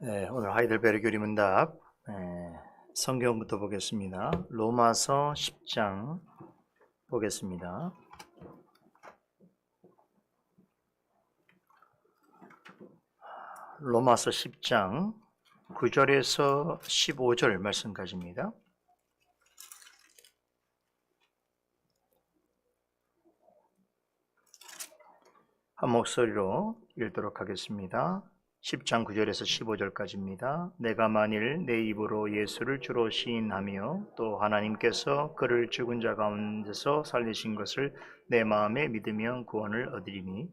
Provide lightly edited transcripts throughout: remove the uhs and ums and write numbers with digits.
네, 오늘 하이델베르 교리문답 성경부터 보겠습니다. 로마서 10장 보겠습니다. 로마서 10장 9절에서 15절 말씀까지입니다. 한 목소리로 읽도록 하겠습니다. 10장 9절에서 15절까지입니다. 내가 만일 내 입으로 예수를 주로 시인하며 또 하나님께서 그를 죽은 자 가운데서 살리신 것을 내 마음에 믿으면 구원을 얻으리니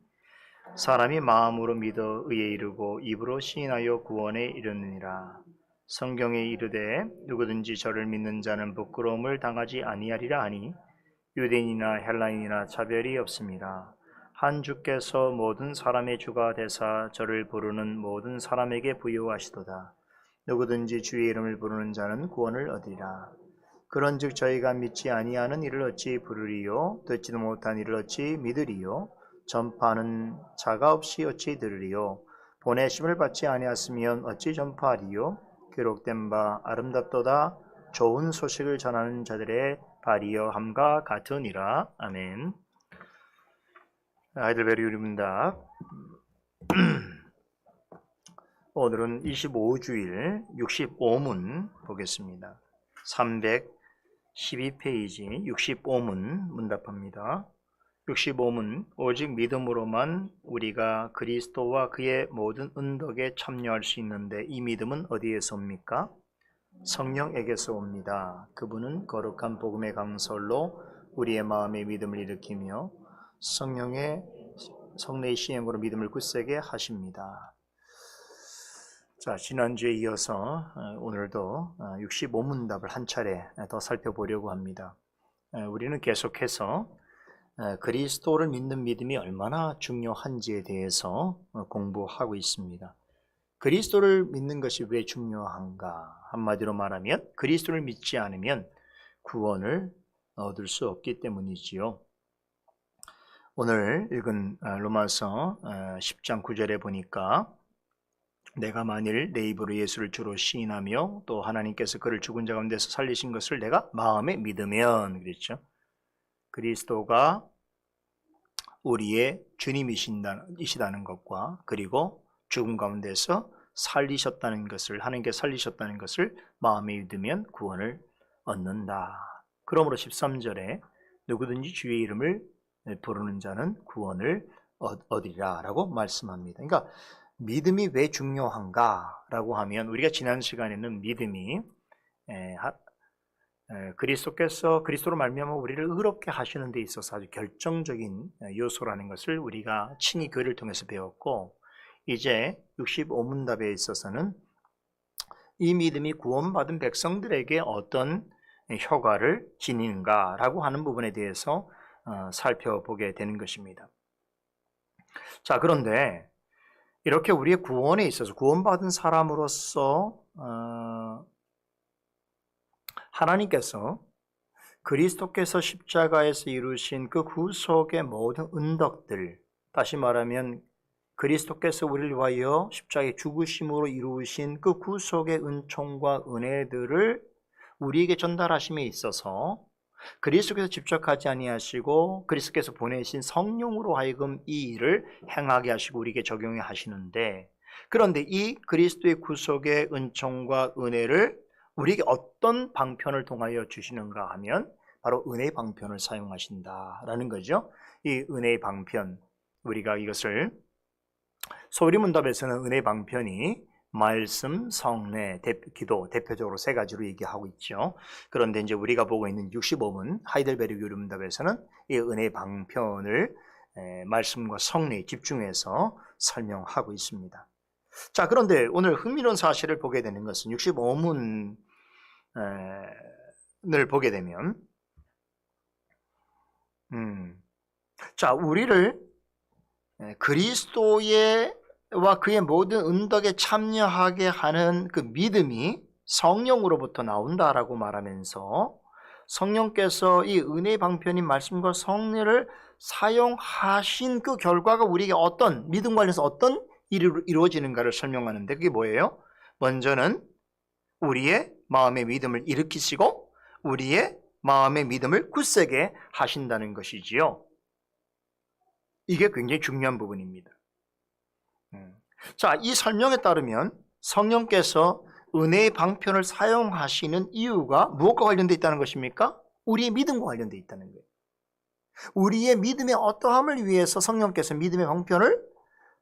사람이 마음으로 믿어 의에 이르고 입으로 시인하여 구원에 이르느니라. 성경에 이르되 누구든지 저를 믿는 자는 부끄러움을 당하지 아니하리라 하니 유대인이나 헬라인이나 차별이 없습니다. 한 주께서 모든 사람의 주가 되사 저를 부르는 모든 사람에게 부여하시도다. 누구든지 주의 이름을 부르는 자는 구원을 얻으리라. 그런즉 저희가 믿지 아니하는 이를 어찌 부르리요? 듣지도 못한 이를 어찌 믿으리요? 전파하는 자가 없이 어찌 들으리요? 보내심을 받지 아니하였으면 어찌 전파하리요? 기록된 바 아름답도다 좋은 소식을 전하는 자들의 발이여 함과 같으니라. 아멘. 하이델베르 교리문답 오늘은 25주일 65문 보겠습니다. 312페이지 65문 문답합니다. 65문 오직 믿음으로만 우리가 그리스도와 그의 모든 은덕에 참여할 수 있는데 이 믿음은 어디에서 옵니까? 성령에게서 옵니다. 그분은 거룩한 복음의 강설로 우리의 마음에 믿음을 일으키며 성령의 성례의 시행으로 믿음을 굳세게 하십니다. 자, 지난주에 이어서 오늘도 65문답을 한 차례 더 살펴보려고 합니다. 우리는 계속해서 그리스도를 믿는 믿음이 얼마나 중요한지에 대해서 공부하고 있습니다. 그리스도를 믿는 것이 왜 중요한가? 한마디로 말하면 그리스도를 믿지 않으면 구원을 얻을 수 없기 때문이지요. 오늘 읽은 로마서 10장 9절에 보니까 내가 만일 내 입으로 예수를 주로 시인하며 또 하나님께서 그를 죽은 자 가운데서 살리신 것을 내가 마음에 믿으면 그랬죠. 그리스도가 우리의 주님이시다는 것과 그리고 죽음 가운데서 살리셨다는 것을 하나님께서 살리셨다는 것을 마음에 믿으면 구원을 얻는다. 그러므로 13절에 누구든지 주의 이름을 부르는 자는 구원을 얻으리라 라고 말씀합니다. 그러니까 믿음이 왜 중요한가 라고 하면 우리가 지난 시간에는 믿음이 그리스도로 말미암아 우리를 의롭게 하시는 데 있어서 아주 결정적인 요소라는 것을 우리가 친히 교리를 통해서 배웠고, 이제 65문답에 있어서는 이 믿음이 구원받은 백성들에게 어떤 효과를 지니는가 라고 하는 부분에 대해서 살펴보게 되는 것입니다. 자, 그런데 이렇게 우리의 구원에 있어서 구원받은 사람으로서 하나님께서 그리스도께서 십자가에서 이루신 그 구속의 모든 은덕들, 다시 말하면 그리스도께서 우리를 위하여 십자가의 죽으심으로 이루신 그 구속의 은총과 은혜들을 우리에게 전달하심에 있어서 그리스도께서 직접 하지 아니하시고 그리스도께서 보내신 성령으로 하여금 이 일을 행하게 하시고 우리에게 적용해 하시는데, 그런데 이 그리스도의 구속의 은총과 은혜를 우리에게 어떤 방편을 통하여 주시는가 하면 바로 은혜의 방편을 사용하신다라는 거죠. 이 은혜의 방편, 우리가 이것을 소리문답에서는 은혜의 방편이 말씀, 성례, 기도 대표적으로 세 가지로 얘기하고 있죠. 그런데 이제 우리가 보고 있는 65문 하이델베르 교리문답에서는 이 은혜의 방편을 말씀과 성례에 집중해서 설명하고 있습니다. 자, 그런데 오늘 흥미로운 사실을 보게 되는 것은 65문을 보게 되면 자, 우리를 그리스도의 와 그의 모든 은덕에 참여하게 하는 그 믿음이 성령으로부터 나온다라고 말하면서 성령께서 이 은혜의 방편인 말씀과 성례를 사용하신 그 결과가 우리에게 어떤 믿음 관련해서 어떤 일이 이루어지는가를 설명하는데, 그게 뭐예요? 먼저는 우리의 마음의 믿음을 일으키시고 우리의 마음의 믿음을 굳세게 하신다는 것이지요. 이게 굉장히 중요한 부분입니다. 자, 이 설명에 따르면 성령께서 은혜의 방편을 사용하시는 이유가 무엇과 관련되어 있다는 것입니까? 우리의 믿음과 관련되어 있다는 거예요. 우리의 믿음의 어떠함을 위해서 성령께서 믿음의 방편을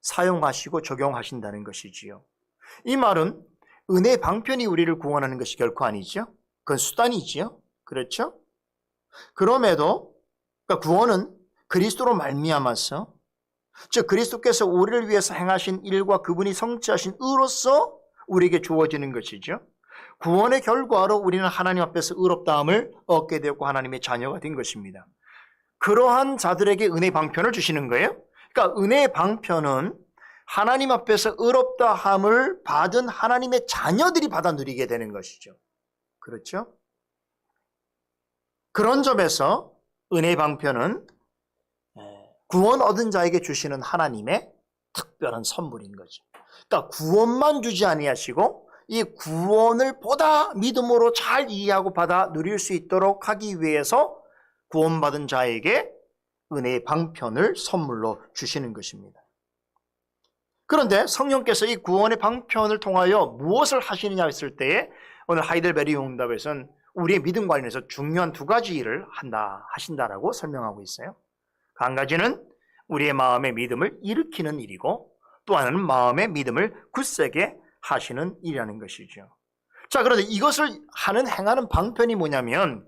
사용하시고 적용하신다는 것이지요. 이 말은 은혜의 방편이 우리를 구원하는 것이 결코 아니죠. 그건 수단이지요. 그렇죠? 그럼에도 그러니까 구원은 그리스도로 말미암아서, 즉 그리스도께서 우리를 위해서 행하신 일과 그분이 성취하신 의로서 우리에게 주어지는 것이죠. 구원의 결과로 우리는 하나님 앞에서 의롭다함을 얻게 되었고 하나님의 자녀가 된 것입니다. 그러한 자들에게 은혜의 방편을 주시는 거예요. 그러니까 은혜의 방편은 하나님 앞에서 의롭다함을 받은 하나님의 자녀들이 받아 누리게 되는 것이죠. 그렇죠? 그런 점에서 은혜의 방편은 구원 얻은 자에게 주시는 하나님의 특별한 선물인 거죠. 그러니까 구원만 주지 아니하시고 이 구원을 보다 믿음으로 잘 이해하고 받아 누릴 수 있도록 하기 위해서 구원받은 자에게 은혜의 방편을 선물로 주시는 것입니다. 그런데 성령께서 이 구원의 방편을 통하여 무엇을 하시느냐 했을 때에 오늘 하이델베리 응답에서는 우리의 믿음과 관련해서 중요한 두 가지 일을 하신다라고 설명하고 있어요. 한 가지는 우리의 마음의 믿음을 일으키는 일이고 또 하나는 마음의 믿음을 굳세게 하시는 일이라는 것이죠. 자, 그런데 이것을 행하는 방편이 뭐냐면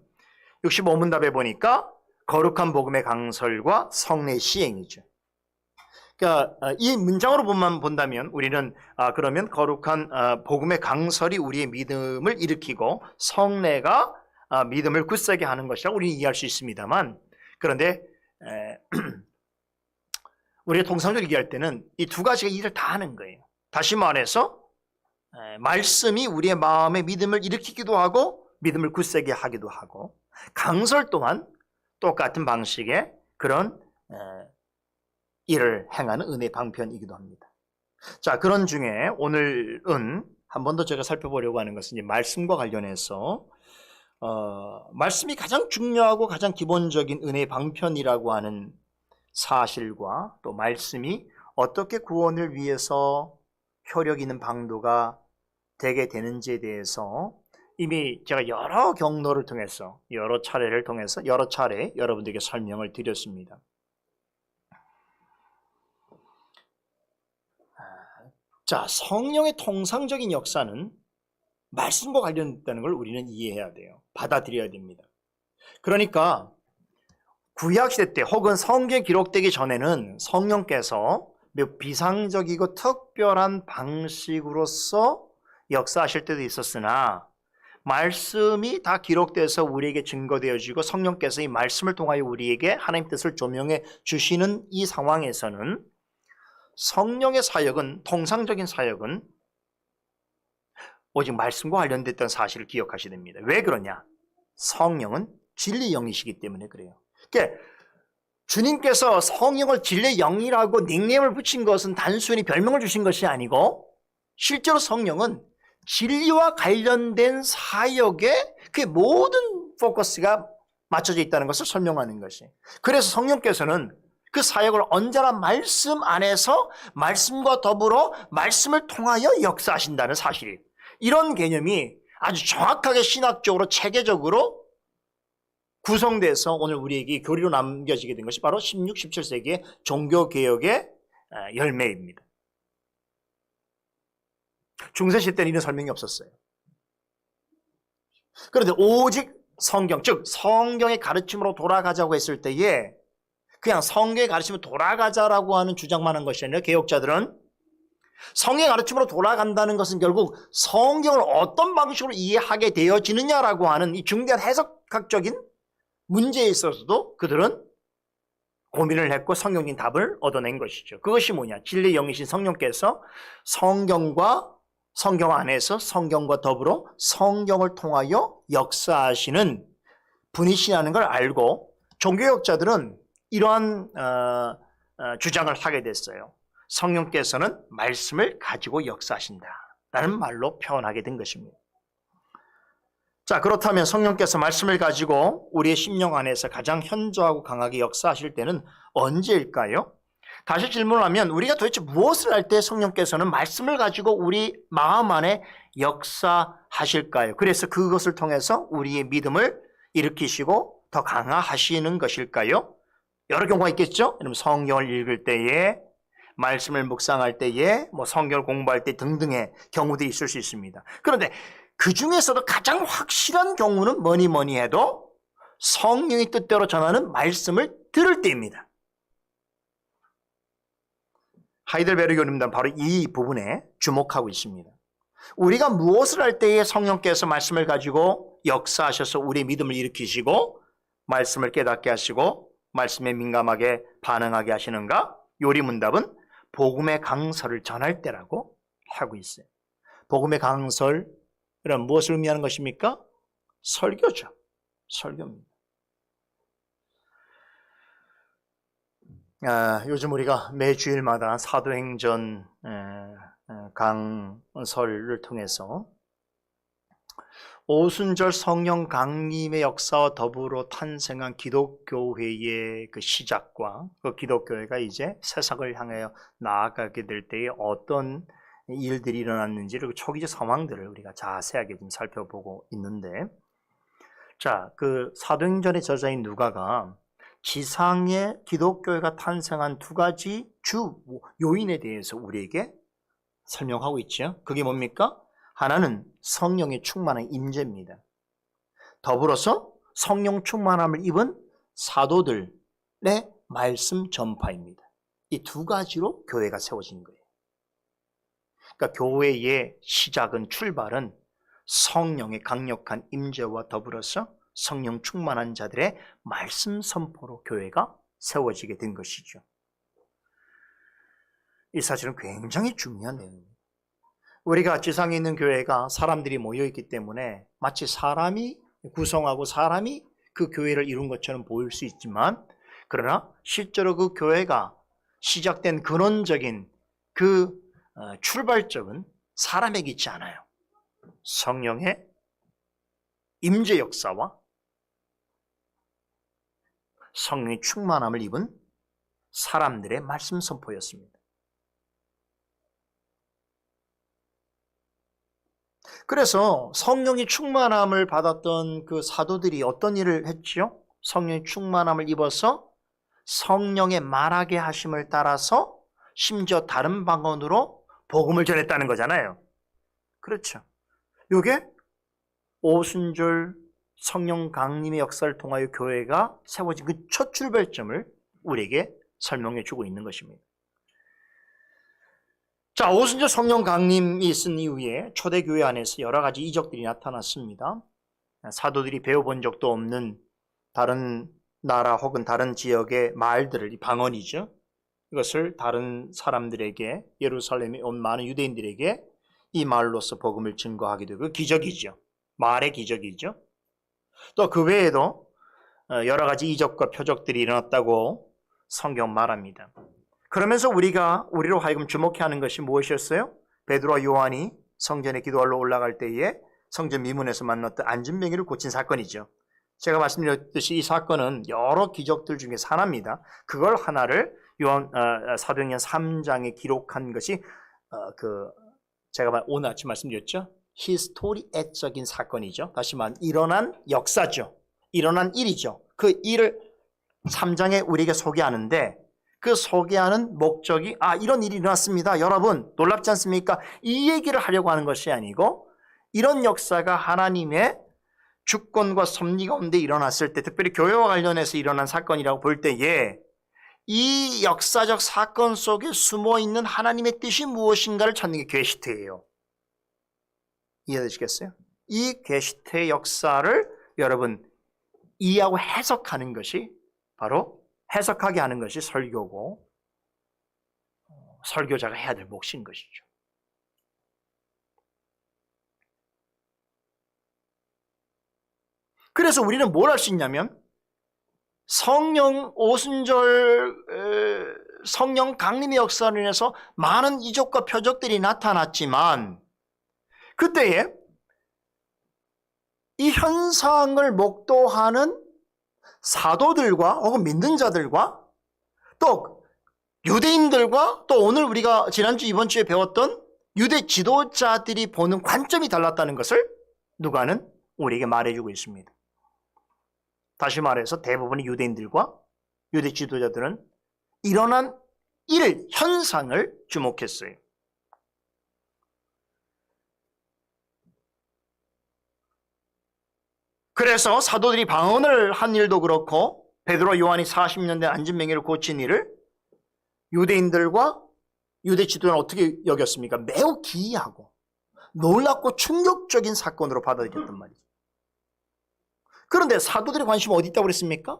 65문답에 보니까 거룩한 복음의 강설과 성례 시행이죠. 그러니까 이 문장으로 본다면 우리는 그러면 거룩한 복음의 강설이 우리의 믿음을 일으키고 성례가 믿음을 굳세게 하는 것이라고 우리는 이해할 수 있습니다만, 그런데 우리가 통상적으로 얘기할 때는 이 두 가지가 일을 다 하는 거예요. 다시 말해서 말씀이 우리의 마음의 믿음을 일으키기도 하고 믿음을 굳세게 하기도 하고, 강설 또한 똑같은 방식의 그런 일을 행하는 은혜 방편이기도 합니다. 자, 그런 중에 오늘은 한 번 더 제가 살펴보려고 하는 것은 이제 말씀과 관련해서 말씀이 가장 중요하고 가장 기본적인 은혜 방편이라고 하는 사실과 또 말씀이 어떻게 구원을 위해서 효력 있는 방도가 되게 되는지에 대해서 이미 제가 여러 경로를 통해서 여러 차례 여러분들에게 설명을 드렸습니다. 자, 성령의 통상적인 역사는 말씀과 관련됐다는 걸 우리는 이해해야 돼요. 받아들여야 됩니다. 그러니까 구약시대 때 혹은 성경에 기록되기 전에는 성령께서 매우 비상적이고 특별한 방식으로서 역사하실 때도 있었으나 말씀이 다 기록돼서 우리에게 증거되어지고 성령께서 이 말씀을 통하여 우리에게 하나님 뜻을 조명해 주시는 이 상황에서는 성령의 사역은, 통상적인 사역은 오직 말씀과 관련됐다는 사실을 기억하셔야 됩니다. 왜 그러냐? 성령은 진리의 영이시기 때문에 그래요. 그러니까 주님께서 성령을 진리의 영이라고 닉네임을 붙인 것은 단순히 별명을 주신 것이 아니고 실제로 성령은 진리와 관련된 사역에 그 모든 포커스가 맞춰져 있다는 것을 설명하는 것이. 그래서 성령께서는 그 사역을 언제나 말씀 안에서 말씀과 더불어 말씀을 통하여 역사하신다는 사실이에요. 이런 개념이 아주 정확하게 신학적으로 체계적으로 구성돼서 오늘 우리에게 교리로 남겨지게 된 것이 바로 16, 17세기의 종교개혁의 열매입니다. 중세시대 때는 이런 설명이 없었어요. 그런데 오직 성경, 즉 성경의 가르침으로 돌아가자고 했을 때에 그냥 성경의 가르침으로 돌아가자라고 하는 주장만 한 것이 아니라 개혁자들은 성경의 가르침으로 돌아간다는 것은 결국 성경을 어떤 방식으로 이해하게 되어지느냐라고 하는 이 중대한 해석학적인 문제에 있어서도 그들은 고민을 했고 성경적인 답을 얻어낸 것이죠. 그것이 뭐냐? 진리의 영이신 성령께서 성경 안에서 성경과 더불어 성경을 통하여 역사하시는 분이시라는 걸 알고 종교개혁자들은 이러한 주장을 하게 됐어요. 성령께서는 말씀을 가지고 역사하신다. 라는 말로 표현하게 된 것입니다. 자, 그렇다면 성령께서 말씀을 가지고 우리의 심령 안에서 가장 현저하고 강하게 역사하실 때는 언제일까요? 다시 질문을 하면 우리가 도대체 무엇을 할 때 성령께서는 말씀을 가지고 우리 마음 안에 역사하실까요? 그래서 그것을 통해서 우리의 믿음을 일으키시고 더 강화하시는 것일까요? 여러 경우가 있겠죠? 여러분 성경을 읽을 때에, 말씀을 묵상할 때에, 성경을 공부할 때 등등의 경우들이 있을 수 있습니다. 그런데 그 중에서도 가장 확실한 경우는 뭐니 해도 성령의 뜻대로 전하는 말씀을 들을 때입니다. 하이델베르 교리는 바로 이 부분에 주목하고 있습니다. 우리가 무엇을 할 때에 성령께서 말씀을 가지고 역사하셔서 우리의 믿음을 일으키시고 말씀을 깨닫게 하시고 말씀에 민감하게 반응하게 하시는가? 요리문답은 복음의 강설을 전할 때라고 하고 있어요. 복음의 강설, 그럼 무엇을 의미하는 것입니까? 설교죠. 설교입니다. 요즘 우리가 매 주일마다 사도행전 강설을 통해서 오순절 성령 강림의 역사와 더불어 탄생한 기독교회의 그 시작과 그 기독교회가 이제 세상을 향하여 나아가게 될 때에 어떤 일들이 일어났는지 그리고 초기적 상황들을 우리가 자세하게 좀 살펴보고 있는데, 자, 그 사도행전의 저자인 누가가 지상에 기독교회가 탄생한 두 가지 주 요인에 대해서 우리에게 설명하고 있죠. 그게 뭡니까? 하나는 성령의 충만한 임재입니다. 더불어서 성령 충만함을 입은 사도들의 말씀 전파입니다. 이 두 가지로 교회가 세워진 거예요. 그러니까 교회의 시작은, 출발은 성령의 강력한 임재와 더불어서 성령 충만한 자들의 말씀 선포로 교회가 세워지게 된 것이죠. 이 사실은 굉장히 중요한 내용입니다. 우리가 지상에 있는 교회가 사람들이 모여있기 때문에 마치 사람이 구성하고 사람이 그 교회를 이룬 것처럼 보일 수 있지만, 그러나 실제로 그 교회가 시작된 근원적인 그 출발점은 사람에게 있지 않아요. 성령의 임재 역사와 성령의 충만함을 입은 사람들의 말씀 선포였습니다. 그래서 성령의 충만함을 받았던 그 사도들이 어떤 일을 했지요? 성령의 충만함을 입어서 성령의 말하게 하심을 따라서 심지어 다른 방언으로 복음을 전했다는 거잖아요. 그렇죠. 이게 오순절 성령 강림의 역사를 통하여 교회가 세워진 그 첫 출발점을 우리에게 설명해 주고 있는 것입니다. 자, 오순절 성령 강림이 있은 이후에 초대교회 안에서 여러 가지 이적들이 나타났습니다. 사도들이 배워본 적도 없는 다른 나라 혹은 다른 지역의 말들을, 이 방언이죠. 이것을 다른 사람들에게, 예루살렘에 온 많은 유대인들에게 이 말로서 복음을 증거하게 되고, 기적이죠. 말의 기적이죠. 또 그 외에도 여러 가지 이적과 표적들이 일어났다고 성경 말합니다. 그러면서 우리로 하여금 주목해야 하는 것이 무엇이었어요? 베드로와 요한이 성전에 기도하러 올라갈 때에 성전 미문에서 만났던 안진뱅이를 고친 사건이죠. 제가 말씀드렸듯이 이 사건은 여러 기적들 중에 하나입니다. 그걸 하나를 사도행전 3장에 기록한 것이 제가 오늘 아침 말씀드렸죠. 히스토리적인 사건이죠. 다시 말하면 일어난 역사죠. 일어난 일이죠. 그 일을 3장에 우리에게 소개하는데, 그 소개하는 목적이 이런 일이 일어났습니다. 여러분 놀랍지 않습니까? 이 얘기를 하려고 하는 것이 아니고, 이런 역사가 하나님의 주권과 섭리 가운데 일어났을 때, 특별히 교회와 관련해서 일어난 사건이라고 볼 때에 이 역사적 사건 속에 숨어있는 하나님의 뜻이 무엇인가를 찾는 게 게시트예요. 이해되시겠어요? 이 게시트의 역사를 여러분 이해하고 해석하는 것이 바로, 해석하게 하는 것이 설교고, 설교자가 해야 될 몫인 것이죠. 그래서 우리는 뭘 할 수 있냐면, 성령 강림의 역사로 인해서 많은 이적과 표적들이 나타났지만, 그때에 이 현상을 목도하는 사도들과 혹은 믿는 자들과 또 유대인들과 또 오늘 우리가 지난주 이번 주에 배웠던 유대 지도자들이 보는 관점이 달랐다는 것을 누가는 우리에게 말해주고 있습니다. 다시 말해서 대부분의 유대인들과 유대 지도자들은 일어난 현상을 주목했어요. 그래서 사도들이 방언을 한 일도 그렇고 베드로 요한이 40년 된 안진뱅이를 고친 일을 유대인들과 유대 지도자는 어떻게 여겼습니까? 매우 기이하고 놀랍고 충격적인 사건으로 받아들였단 말이죠. 그런데 사도들의 관심은 어디 있다고 그랬습니까?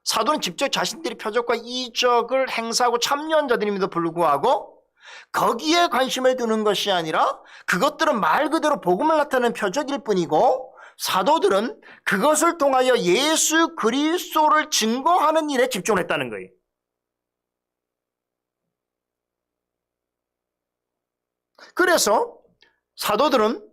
사도는 직접 자신들의 표적과 이적을 행사하고 참여한 자들임에도 불구하고 거기에 관심을 두는 것이 아니라 그것들은 말 그대로 복음을 나타내는 표적일 뿐이고 사도들은 그것을 통하여 예수 그리스도를 증거하는 일에 집중했다는 거예요. 그래서 사도들은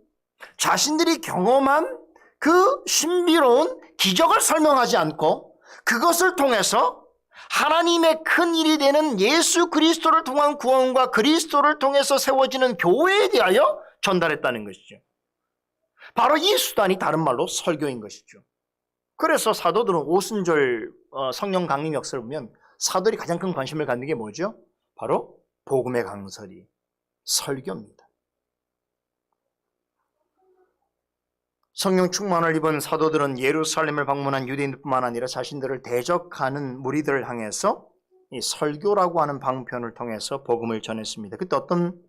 자신들이 경험한 그 신비로운 기적을 설명하지 않고 그것을 통해서 하나님의 큰 일이 되는 예수 그리스도를 통한 구원과 그리스도를 통해서 세워지는 교회에 대하여 전달했다는 것이죠. 바로 이 수단이 다른 말로 설교인 것이죠. 그래서 사도들은 오순절 성령 강림 역사를 보면 사도들이 가장 큰 관심을 갖는 게 뭐죠? 바로 복음의 강설이 설교입니다. 성령 충만을 입은 사도들은 예루살렘을 방문한 유대인뿐만 아니라 자신들을 대적하는 무리들을 향해서 이 설교라고 하는 방편을 통해서 복음을 전했습니다. 그때 어떤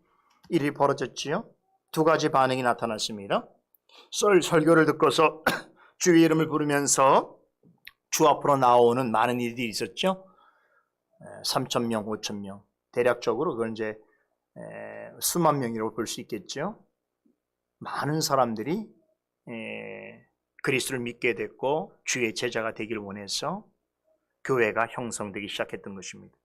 일이 벌어졌지요? 두 가지 반응이 나타났습니다. 설교를 듣고서 주의 이름을 부르면서 주 앞으로 나오는 많은 일들이 있었죠. 3,000명, 5,000명. 대략적으로 그건 이제 수만 명이라고 볼 수 있겠죠. 많은 사람들이 그리스도를 믿게 됐고 주의 제자가 되기를 원해서 교회가 형성되기 시작했던 것입니다.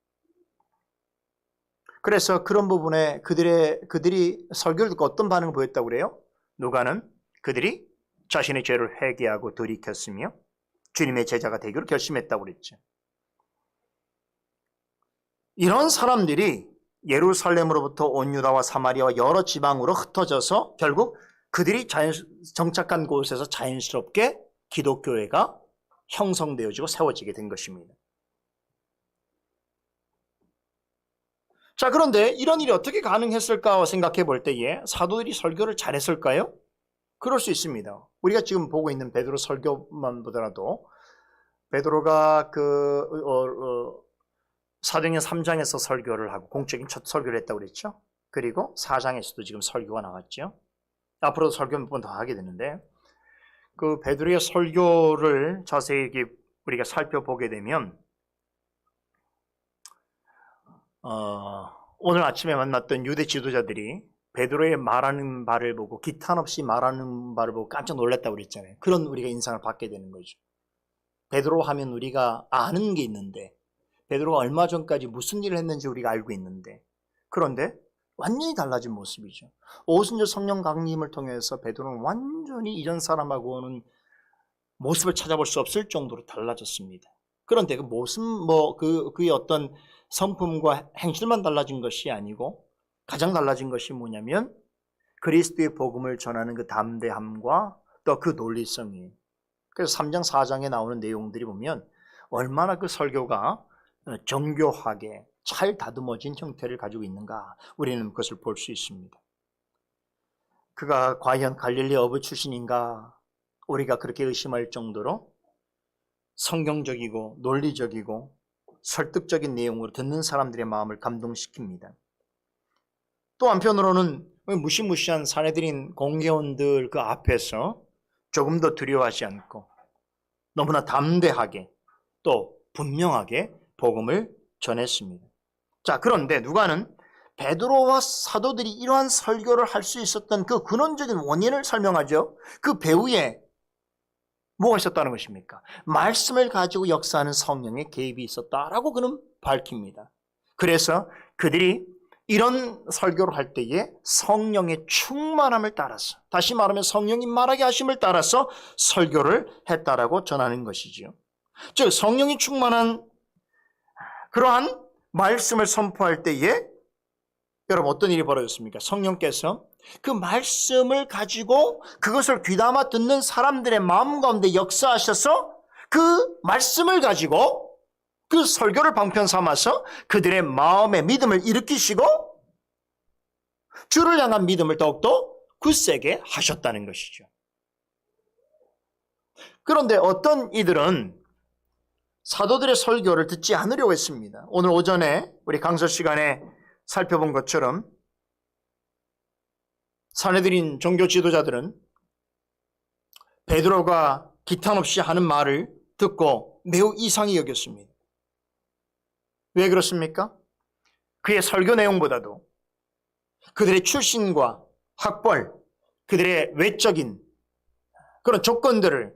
그래서 그런 부분에 그들이 설교를 듣고 어떤 반응을 보였다고 그래요? 누가는 그들이 자신의 죄를 회개하고 돌이켰으며 주님의 제자가 되기로 결심했다고 그랬죠. 이런 사람들이 예루살렘으로부터 온 유다와 사마리아와 여러 지방으로 흩어져서 결국 그들이 정착한 곳에서 자연스럽게 기독교회가 형성되어지고 세워지게 된 것입니다. 자, 그런데 이런 일이 어떻게 가능했을까 생각해 볼 때에 사도들이 설교를 잘했을까요? 그럴 수 있습니다. 우리가 지금 보고 있는 베드로 설교만 보더라도 베드로가 사도행전 3장에서 설교를 하고 공적인 첫 설교를 했다고 그랬죠. 그리고 4장에서도 지금 설교가 나왔죠. 앞으로도 설교 몇 번 더 하게 되는데 그 베드로의 설교를 자세히 우리가 살펴보게 되면 오늘 아침에 만났던 유대 지도자들이 베드로의 말하는 바를 보고 기탄 없이 말하는 바를 보고 깜짝 놀랐다고 그랬잖아요. 그런 우리가 인상을 받게 되는 거죠. 베드로 하면 우리가 아는 게 있는데 베드로가 얼마 전까지 무슨 일을 했는지 우리가 알고 있는데 그런데 완전히 달라진 모습이죠. 오순절 성령 강림을 통해서 베드로는 완전히 이전 사람하고는 모습을 찾아볼 수 없을 정도로 달라졌습니다. 그런데 그 모습, 그의 어떤 성품과 행실만 달라진 것이 아니고 가장 달라진 것이 뭐냐면 그리스도의 복음을 전하는 그 담대함과 또 그 논리성이에요. 그래서 3장, 4장에 나오는 내용들이 보면 얼마나 그 설교가 정교하게 잘 다듬어진 형태를 가지고 있는가 우리는 그것을 볼 수 있습니다. 그가 과연 갈릴리 어부 출신인가 우리가 그렇게 의심할 정도로 성경적이고 논리적이고 설득적인 내용으로 듣는 사람들의 마음을 감동시킵니다. 또 한편으로는 무시무시한 사내들인 공개원들 그 앞에서 조금 더 두려워하지 않고 너무나 담대하게 또 분명하게 복음을 전했습니다. 자, 그런데 누가는 베드로와 사도들이 이러한 설교를 할 수 있었던 그 근원적인 원인을 설명하죠. 그 배후에 뭐가 있었다는 것입니까? 말씀을 가지고 역사하는 성령의 개입이 있었다라고 그는 밝힙니다. 그래서 그들이 이런 설교를 할 때에 성령의 충만함을 따라서, 다시 말하면 성령이 말하게 하심을 따라서 설교를 했다라고 전하는 것이지요. 즉 성령이 충만한 그러한 말씀을 선포할 때에 여러분 어떤 일이 벌어졌습니까? 성령께서 그 말씀을 가지고 그것을 귀담아 듣는 사람들의 마음 가운데 역사하셔서 그 말씀을 가지고 그 설교를 방편 삼아서 그들의 마음의 믿음을 일으키시고 주를 향한 믿음을 더욱더 굳세게 하셨다는 것이죠. 그런데 어떤 이들은 사도들의 설교를 듣지 않으려고 했습니다. 오늘 오전에 우리 강서 시간에 살펴본 것처럼 사내들인 종교 지도자들은 베드로가 기탄 없이 하는 말을 듣고 매우 이상히 여겼습니다. 왜 그렇습니까? 그의 설교 내용보다도 그들의 출신과 학벌, 그들의 외적인 그런 조건들을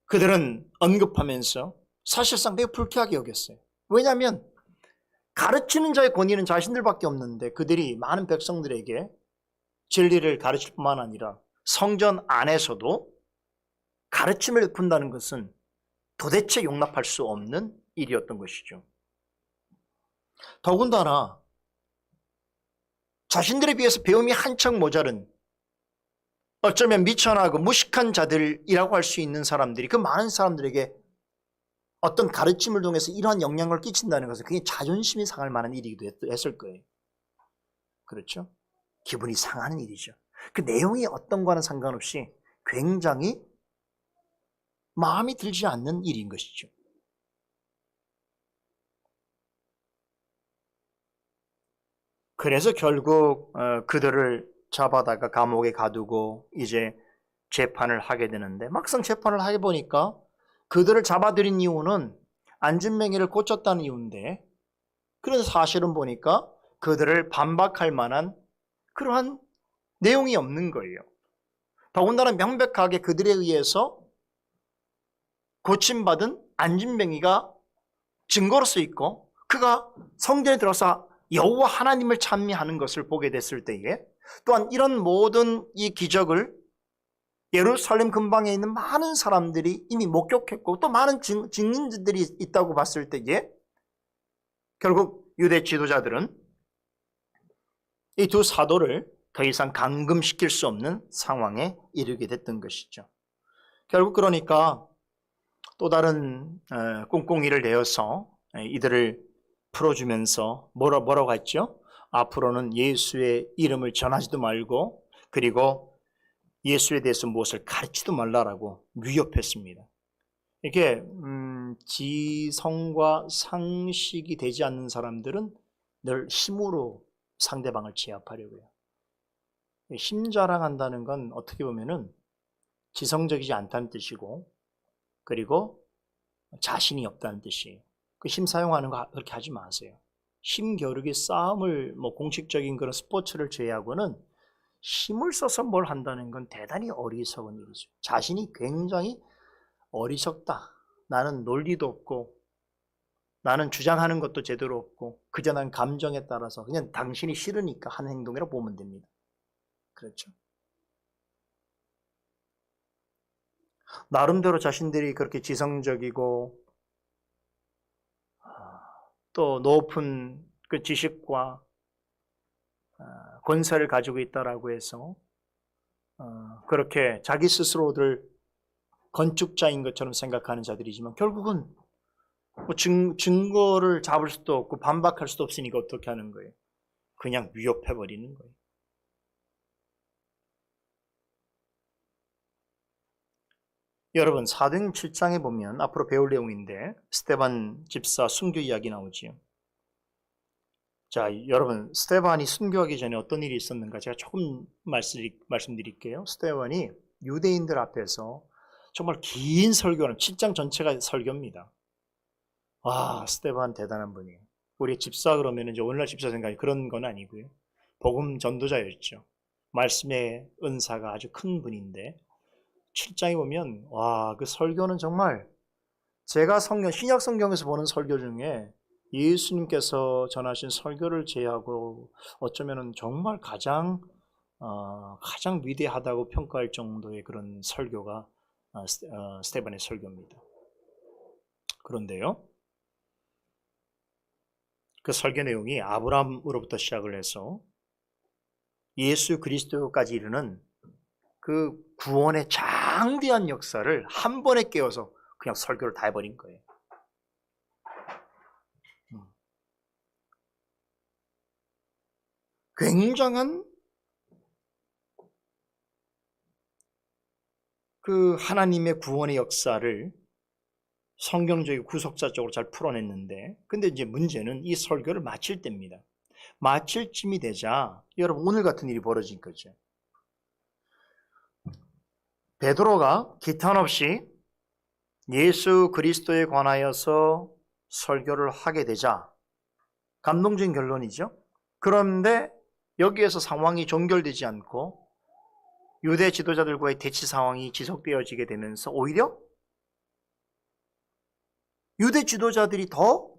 그들은 언급하면서 사실상 매우 불쾌하게 여겼어요. 왜냐하면 가르치는 자의 권위는 자신들밖에 없는데 그들이 많은 백성들에게 진리를 가르칠 뿐만 아니라 성전 안에서도 가르침을 베푼다는 것은 도대체 용납할 수 없는 일이었던 것이죠. 더군다나 자신들에 비해서 배움이 한창 모자른 어쩌면 미천하고 무식한 자들이라고 할 수 있는 사람들이 그 많은 사람들에게 어떤 가르침을 통해서 이러한 영향을 끼친다는 것은 그게 자존심이 상할 만한 일이기도 했을 거예요. 그렇죠? 기분이 상하는 일이죠. 그 내용이 어떤 거와는 상관없이 굉장히 마음이 들지 않는 일인 것이죠. 그래서 결국 그들을 잡아다가 감옥에 가두고 이제 재판을 하게 되는데 막상 재판을 하게 보니까 그들을 잡아들인 이유는 안진뱅이를 고쳤다는 이유인데 그래서 사실은 보니까 그들을 반박할 만한 그러한 내용이 없는 거예요. 더군다나 명백하게 그들에 의해서 고침받은 안진뱅이가 증거로서 있고 그가 성전에 들어서 여호와 하나님을 찬미하는 것을 보게 됐을 때에 또한 이런 모든 이 기적을 예루살렘 근방에 있는 많은 사람들이 이미 목격했고 또 많은 증인들이 있다고 봤을 때에 결국 유대 지도자들은 이 두 사도를 더 이상 감금시킬 수 없는 상황에 이르게 됐던 것이죠. 결국 그러니까 또 다른 꿍꿍이를 내어서 이들을 풀어주면서 뭐라고 했죠? 앞으로는 예수의 이름을 전하지도 말고 그리고 예수에 대해서 무엇을 가르치도 말라라고 위협했습니다. 이게 지성과 상식이 되지 않는 사람들은 늘 힘으로 상대방을 제압하려고 해요. 힘 자랑한다는 건 어떻게 보면은 지성적이지 않다는 뜻이고 그리고 자신이 없다는 뜻이에요. 그 힘 사용하는 거 그렇게 하지 마세요. 힘 겨루기 싸움을 공식적인 그런 스포츠를 제외하고는 힘을 써서 뭘 한다는 건 대단히 어리석은 일이죠. 자신이 굉장히 어리석다. 나는 논리도 없고 나는 주장하는 것도 제대로 없고 그저 난 감정에 따라서 그냥 당신이 싫으니까 한 행동이라고 보면 됩니다. 그렇죠? 나름대로 자신들이 그렇게 지성적이고 또 높은 그 지식과 권세를 가지고 있다라고 해서 그렇게 자기 스스로를 건축자인 것처럼 생각하는 자들이지만 결국은 증거를 잡을 수도 없고 반박할 수도 없으니까 어떻게 하는 거예요? 그냥 위협해버리는 거예요. 여러분 사도행전 7장에 보면 앞으로 배울 내용인데 스데반 집사 순교 이야기 나오지요. 자, 여러분 스데반이 순교하기 전에 어떤 일이 있었는가 제가 조금 말씀드릴게요. 스데반이 유대인들 앞에서 정말 긴 설교는 7장 전체가 설교입니다. 와, 스데반 대단한 분이에요. 우리 집사 그러면 이제 오늘날 집사 생각이 그런 건 아니고요. 복음 전도자였죠. 말씀의 은사가 아주 큰 분인데 7장에 보면 와, 그 설교는 정말 제가 신약 성경에서 보는 설교 중에 예수님께서 전하신 설교를 제하고 어쩌면 정말 가장 위대하다고 평가할 정도의 그런 설교가 스테반의 설교입니다. 그런데요, 그 설교 내용이 아브라함으로부터 시작을 해서 예수 그리스도까지 이르는 그 구원의 장대한 역사를 한 번에 깨워서 그냥 설교를 다 해버린 거예요. 굉장한 그 하나님의 구원의 역사를 성경적이고 구속사적으로 잘 풀어냈는데, 근데 이제 문제는 이 설교를 마칠 때입니다. 마칠 쯤이 되자 여러분 오늘 같은 일이 벌어진 거죠. 베드로가 기탄 없이 예수 그리스도에 관하여서 설교를 하게 되자 감동적인 결론이죠. 그런데 여기에서 상황이 종결되지 않고 유대 지도자들과의 대치 상황이 지속되어지게 되면서 오히려 유대 지도자들이 더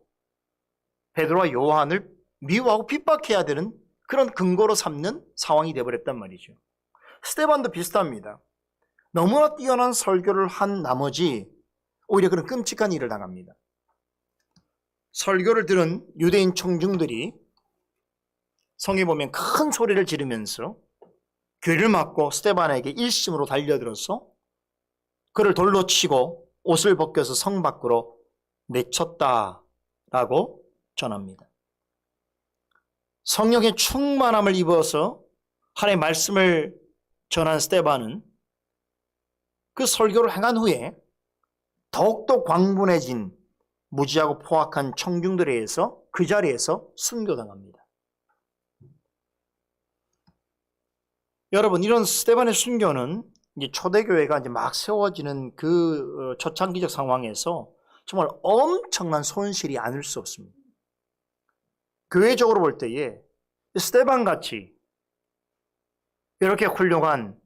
베드로와 요한을 미워하고 핍박해야 되는 그런 근거로 삼는 상황이 되어버렸단 말이죠. 스데반도 비슷합니다. 너무나 뛰어난 설교를 한 나머지 오히려 그런 끔찍한 일을 당합니다. 설교를 들은 유대인 청중들이 성에 보면 큰 소리를 지르면서 귀를 막고 스데반에게 일심으로 달려들어서 그를 돌로 치고 옷을 벗겨서 성 밖으로 내쳤다라고 전합니다. 성령의 충만함을 입어서 하나님의 말씀을 전한 스데반은 그 설교를 행한 후에 더욱더 광분해진 무지하고 포악한 청중들에 의해서 그 자리에서 순교당합니다. 여러분, 이런 스데반의 순교는 이제 초대교회가 이제 막 세워지는 그 초창기적 상황에서 정말 엄청난 손실이 아닐 수 없습니다. 교회적으로 볼 때에 스데반 같이 이렇게 훌륭한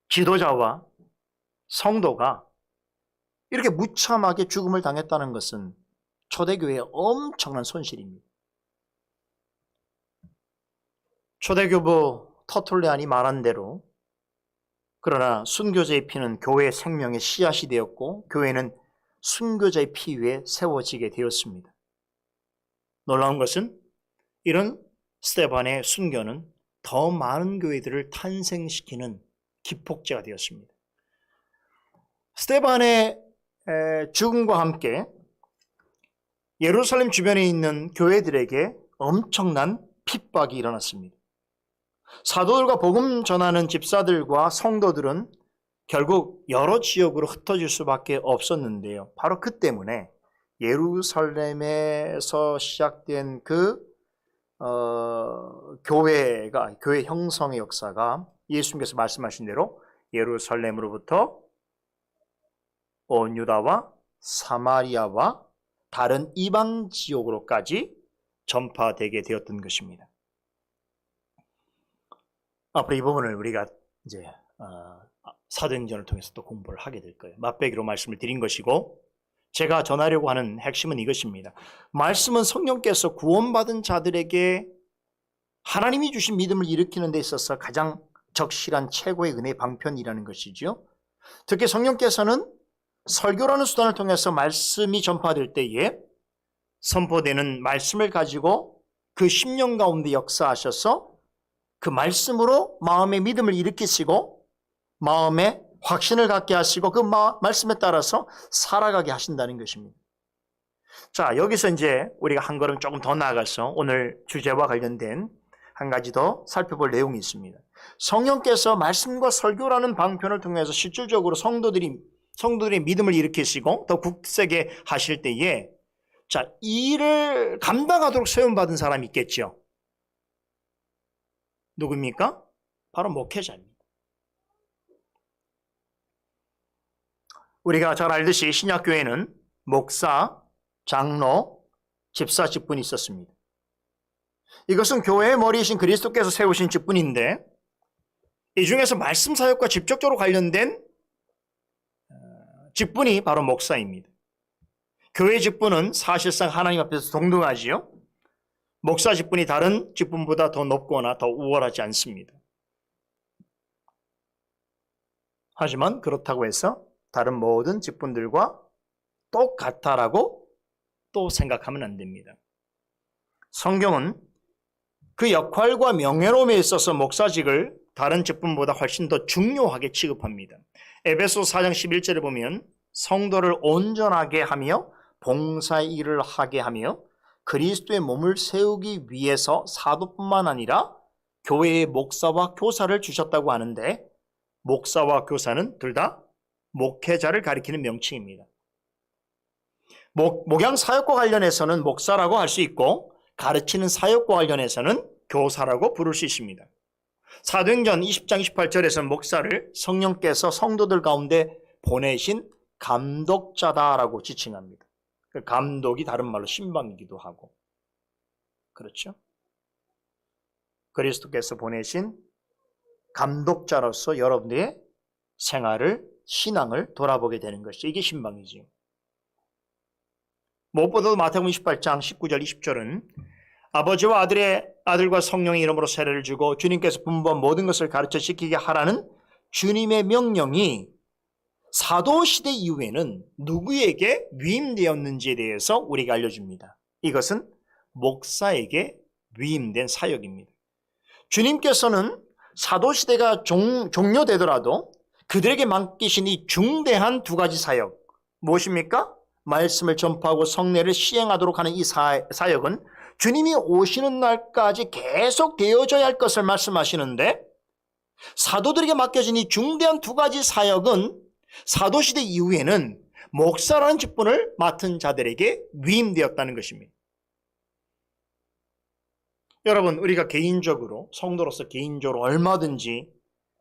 지도자와 성도가 이렇게 무참하게 죽음을 당했다는 것은 초대교회의 엄청난 손실입니다. 초대교부 터툴레안이 말한 대로 그러나 순교자의 피는 교회의 생명의 씨앗이 되었고 교회는 순교자의 피 위에 세워지게 되었습니다. 놀라운 것은 이런 스데반의 순교는 더 많은 교회들을 탄생시키는 기폭제가 되었습니다. 스데반의 죽음과 함께 예루살렘 주변에 있는 교회들에게 엄청난 핍박이 일어났습니다. 사도들과 복음 전하는 집사들과 성도들은 결국 여러 지역으로 흩어질 수밖에 없었는데요. 바로 그 때문에 예루살렘에서 시작된 그 교회 형성의 역사가 예수님께서 말씀하신 대로 예루살렘으로부터 온 유다와 사마리아와 다른 이방 지역으로까지 전파되게 되었던 것입니다. 앞으로 이 부분을 우리가 이제 사도행전을 통해서 또 공부를 하게 될 거예요. 맛배기로 말씀을 드린 것이고, 제가 전하려고 하는 핵심은 이것입니다. 말씀은 성령께서 구원받은 자들에게 하나님이 주신 믿음을 일으키는 데 있어서 가장 적실한 최고의 은혜의 방편이라는 것이죠. 특히 성령께서는 설교라는 수단을 통해서 말씀이 전파될 때에 선포되는 말씀을 가지고 그 심령 가운데 역사하셔서 그 말씀으로 마음의 믿음을 일으키시고 마음에 확신을 갖게 하시고 그 말씀에 따라서 살아가게 하신다는 것입니다. 자, 여기서 이제 우리가 한 걸음 조금 더 나아가서 오늘 주제와 관련된 한 가지 더 살펴볼 내용이 있습니다. 성령께서 말씀과 설교라는 방편을 통해서 실질적으로 성도들의 믿음을 일으키시고 더 굳세게 하실 때에 자, 이 일을 감당하도록 세움받은 사람이 있겠죠. 누굽니까? 바로 목회자입니다. 우리가 잘 알듯이 신약교회는 목사, 장로, 집사 직분이 있었습니다. 이것은 교회의 머리이신 그리스도께서 세우신 직분인데 이 중에서 말씀 사역과 직접적으로 관련된 직분이 바로 목사입니다. 교회 직분은 사실상 하나님 앞에서 동등하지요. 목사 직분이 다른 직분보다 더 높거나 더 우월하지 않습니다. 하지만 그렇다고 해서 다른 모든 직분들과 똑같다라고 또 생각하면 안 됩니다. 성경은 그 역할과 명예로움에 있어서 목사직을 다른 직분보다 훨씬 더 중요하게 취급합니다. 에베소 4장 11절에 보면 성도를 온전하게 하며 봉사의 일을 하게 하며 그리스도의 몸을 세우기 위해서 사도뿐만 아니라 교회의 목사와 교사를 주셨다고 하는데, 목사와 교사는 둘 다 목회자를 가리키는 명칭입니다. 목양 사역과 관련해서는 목사라고 할 수 있고, 가르치는 사역과 관련해서는 교사라고 부를 수 있습니다. 사도행전 20장 28절에서는 목사를 성령께서 성도들 가운데 보내신 감독자다라고 지칭합니다. 감독이 다른 말로 신방이기도 하고, 그렇죠? 그리스도께서 보내신 감독자로서 여러분들의 생활을, 신앙을 돌아보게 되는 것이죠. 이게 신방이지요. 무엇보다도 마태복음 28장 19절 20절은 아버지와 아들과 성령의 이름으로 세례를 주고 주님께서 분부한 모든 것을 가르쳐 지키게 하라는 주님의 명령이 사도시대 이후에는 누구에게 위임되었는지에 대해서 우리가 알려줍니다. 이것은 목사에게 위임된 사역입니다. 주님께서는 사도시대가 종료되더라도 그들에게 맡기신 이 중대한 두 가지 사역, 무엇입니까? 말씀을 전파하고 성례를 시행하도록 하는 이 사역은 주님이 오시는 날까지 계속 되어져야 할 것을 말씀하시는데, 사도들에게 맡겨진 이 중대한 두 가지 사역은 사도시대 이후에는 목사라는 직분을 맡은 자들에게 위임되었다는 것입니다. 여러분, 우리가 개인적으로, 성도로서 개인적으로 얼마든지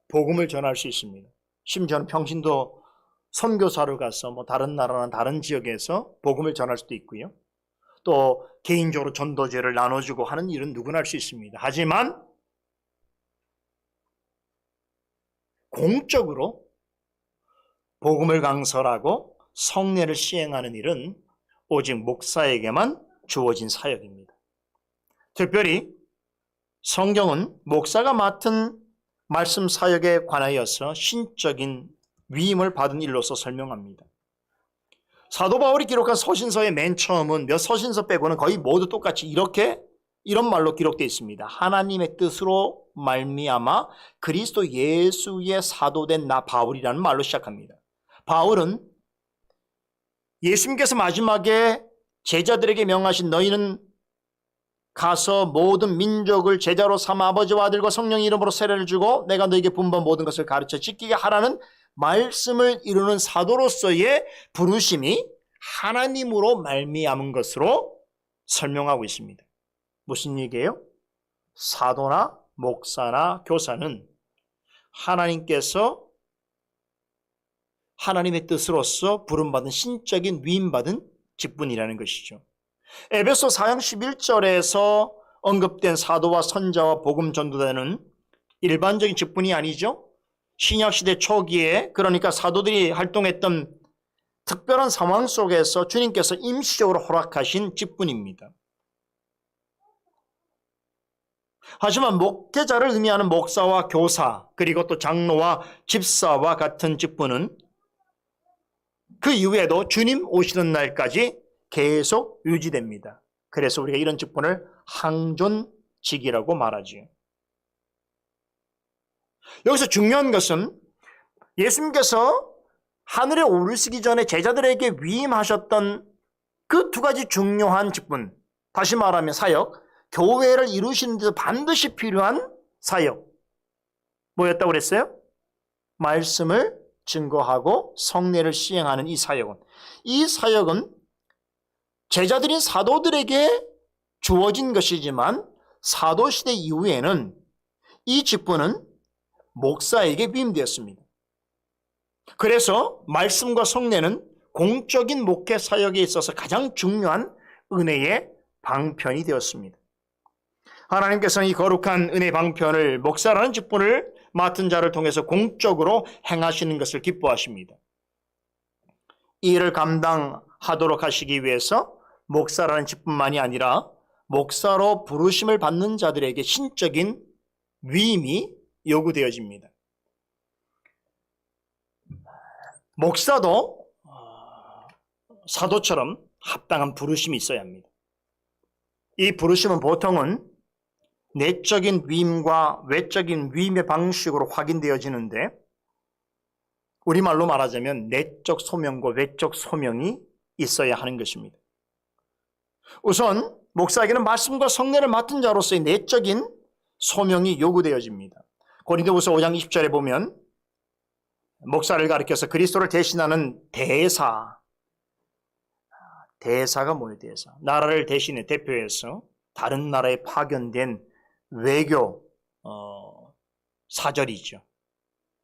복음을 전할 수 있습니다. 심지어는 평신도 선교사로 가서 다른 나라나 다른 지역에서 복음을 전할 수도 있고요. 또 개인적으로 전도제를 나눠주고 하는 일은 누구나 할 수 있습니다. 하지만 공적으로 복음을 강설하고 성례를 시행하는 일은 오직 목사에게만 주어진 사역입니다. 특별히 성경은 목사가 맡은 말씀 사역에 관하여서 신적인 위임을 받은 일로서 설명합니다. 사도 바울이 기록한 서신서의 맨 처음은 몇 서신서 빼고는 거의 모두 똑같이 이런 말로 기록되어 있습니다. 하나님의 뜻으로 말미암아 그리스도 예수의 사도된 나 바울이라는 말로 시작합니다. 바울은 예수님께서 마지막에 제자들에게 명하신 너희는 가서 모든 민족을 제자로 삼아 아버지와 아들과 성령의 이름으로 세례를 주고 내가 너에게 분부한 모든 것을 가르쳐 지키게 하라는 말씀을 이루는 사도로서의 부르심이 하나님으로 말미암은 것으로 설명하고 있습니다. 무슨 얘기예요? 사도나 목사나 교사는 하나님께서 하나님의 뜻으로서 부름받은 신적인 위임받은 직분이라는 것이죠. 에베소 4장 11절에서 언급된 사도와 선자와 복음 전도자는 일반적인 직분이 아니죠. 신약시대 초기에, 그러니까 사도들이 활동했던 특별한 상황 속에서 주님께서 임시적으로 허락하신 직분입니다. 하지만 목회자를 의미하는 목사와 교사, 그리고 또 장로와 집사와 같은 직분은 그 이후에도 주님 오시는 날까지 계속 유지됩니다. 그래서 우리가 이런 직분을 항존직이라고 말하지요. 여기서 중요한 것은 예수님께서 하늘에 오르시기 전에 제자들에게 위임하셨던 그 두 가지 중요한 직분, 다시 말하면 사역, 교회를 이루시는 데서 반드시 필요한 사역, 뭐였다고 그랬어요? 말씀을 증거하고 성례를 시행하는 이 사역은 제자들인 사도들에게 주어진 것이지만 사도시대 이후에는 이 직분은 목사에게 위임되었습니다. 그래서 말씀과 성례는 공적인 목회 사역에 있어서 가장 중요한 은혜의 방편이 되었습니다. 하나님께서는 이 거룩한 은혜 방편을 목사라는 직분을 맡은 자를 통해서 공적으로 행하시는 것을 기뻐하십니다. 이 일을 감당하는 하도록 하시기 위해서 목사라는 직분만이 아니라 목사로 부르심을 받는 자들에게 신적인 위임이 요구되어집니다. 목사도 사도처럼 합당한 부르심이 있어야 합니다. 이 부르심은 보통은 내적인 위임과 외적인 위임의 방식으로 확인되어지는데, 우리말로 말하자면 내적 소명과 외적 소명이 있어야 하는 것입니다. 우선 목사에게는 말씀과 성례를 맡은 자로서의 내적인 소명이 요구되어집니다. 고린도후서 5장 20절에 보면 목사를 가리켜서 그리스도를 대신하는 대사가 뭐예요? 대사. 나라를 대신해 대표해서 다른 나라에 파견된 외교 사절이죠.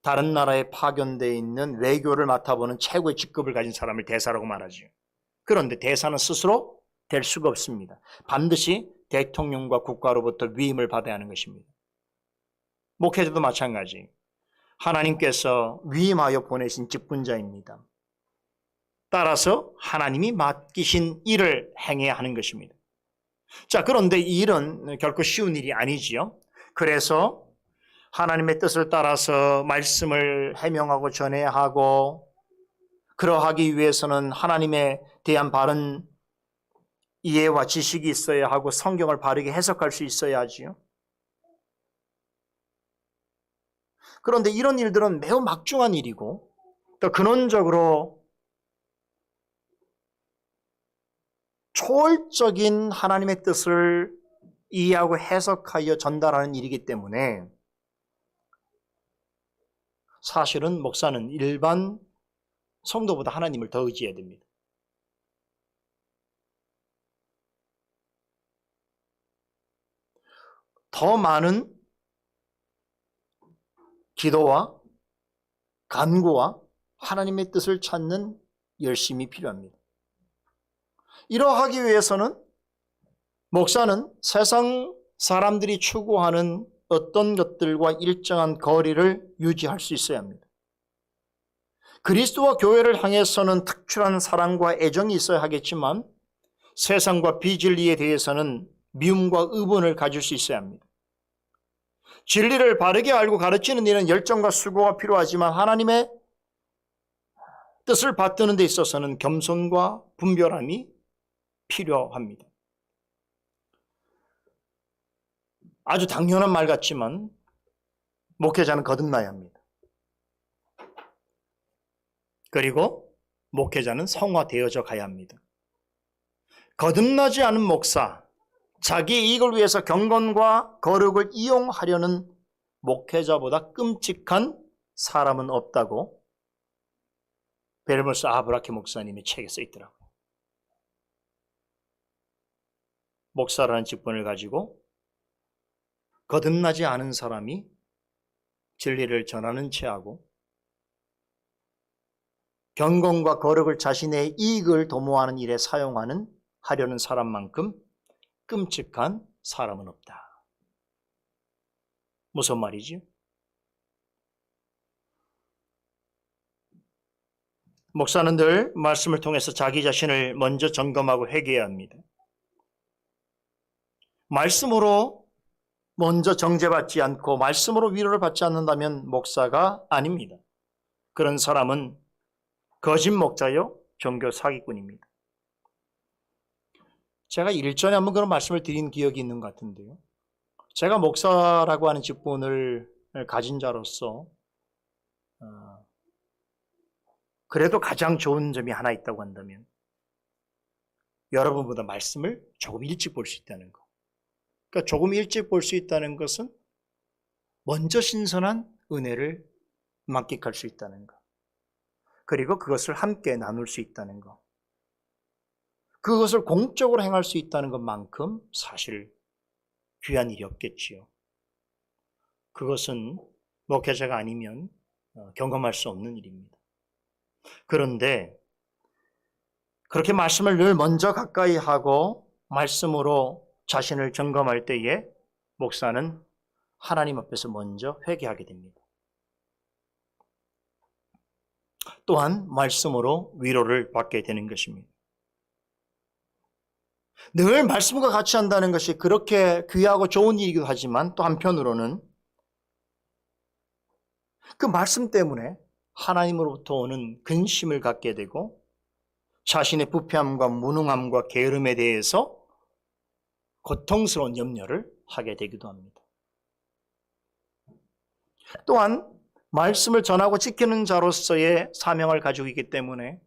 다른 나라에 파견되어 있는 외교를 맡아보는 최고의 직급을 가진 사람을 대사라고 말하죠. 그런데 대사는 스스로 될 수가 없습니다. 반드시 대통령과 국가로부터 위임을 받아야 하는 것입니다. 목회자도 마찬가지. 하나님께서 위임하여 보내신 직분자입니다. 따라서 하나님이 맡기신 일을 행해야 하는 것입니다. 자, 그런데 이 일은 결코 쉬운 일이 아니지요. 그래서 하나님의 뜻을 따라서 말씀을 해명하고 전해야 하고, 그러하기 위해서는 하나님에 대한 바른 이해와 지식이 있어야 하고 성경을 바르게 해석할 수 있어야 하지요. 그런데 이런 일들은 매우 막중한 일이고, 또 근원적으로 초월적인 하나님의 뜻을 이해하고 해석하여 전달하는 일이기 때문에 사실은 목사는 일반 성도보다 하나님을 더 의지해야 됩니다. 더 많은 기도와 간구와 하나님의 뜻을 찾는 열심이 필요합니다. 이러하기 위해서는 목사는 세상 사람들이 추구하는 어떤 것들과 일정한 거리를 유지할 수 있어야 합니다. 그리스도와 교회를 향해서는 특출한 사랑과 애정이 있어야 하겠지만 세상과 비진리에 대해서는 미움과 의분을 가질 수 있어야 합니다. 진리를 바르게 알고 가르치는 일은 열정과 수고가 필요하지만 하나님의 뜻을 받드는 데 있어서는 겸손과 분별함이 필요합니다. 아주 당연한 말 같지만 목회자는 거듭나야 합니다. 그리고 목회자는 성화되어져 가야 합니다. 거듭나지 않은 목사, 자기 이익을 위해서 경건과 거룩을 이용하려는 목회자보다 끔찍한 사람은 없다고 베르모스 아브라케 목사님의 책에 써 있더라고요. 목사라는 직분을 가지고 거듭나지 않은 사람이 진리를 전하는 체하고 경건과 거룩을 자신의 이익을 도모하는 일에 하려는 사람만큼 끔찍한 사람은 없다. 무슨 말이지? 목사는 늘 말씀을 통해서 자기 자신을 먼저 점검하고 회개해야 합니다. 말씀으로 먼저 정죄받지 않고 말씀으로 위로를 받지 않는다면 목사가 아닙니다. 그런 사람은 거짓 목자요 종교 사기꾼입니다. 제가 일전에 한번 그런 말씀을 드린 기억이 있는 것 같은데요. 제가 목사라고 하는 직분을 가진 자로서 그래도 가장 좋은 점이 하나 있다고 한다면 여러분보다 말씀을 조금 일찍 볼 수 있다는 것. 그러니까 조금 일찍 볼 수 있다는 것은 먼저 신선한 은혜를 만끽할 수 있다는 것. 그리고 그것을 함께 나눌 수 있다는 것. 그것을 공적으로 행할 수 있다는 것만큼 사실 귀한 일이 없겠지요. 그것은 목회자가 아니면 경험할 수 없는 일입니다. 그런데 그렇게 말씀을 늘 먼저 가까이 하고 말씀으로 자신을 점검할 때에 목사는 하나님 앞에서 먼저 회개하게 됩니다. 또한 말씀으로 위로를 받게 되는 것입니다. 늘 말씀과 같이 한다는 것이 그렇게 귀하고 좋은 일이기도 하지만 또 한편으로는 그 말씀 때문에 하나님으로부터 오는 근심을 갖게 되고 자신의 부패함과 무능함과 게으름에 대해서 고통스러운 염려를 하게 되기도 합니다. 또한 말씀을 전하고 지키는 자로서의 사명을 가지고 있기 때문에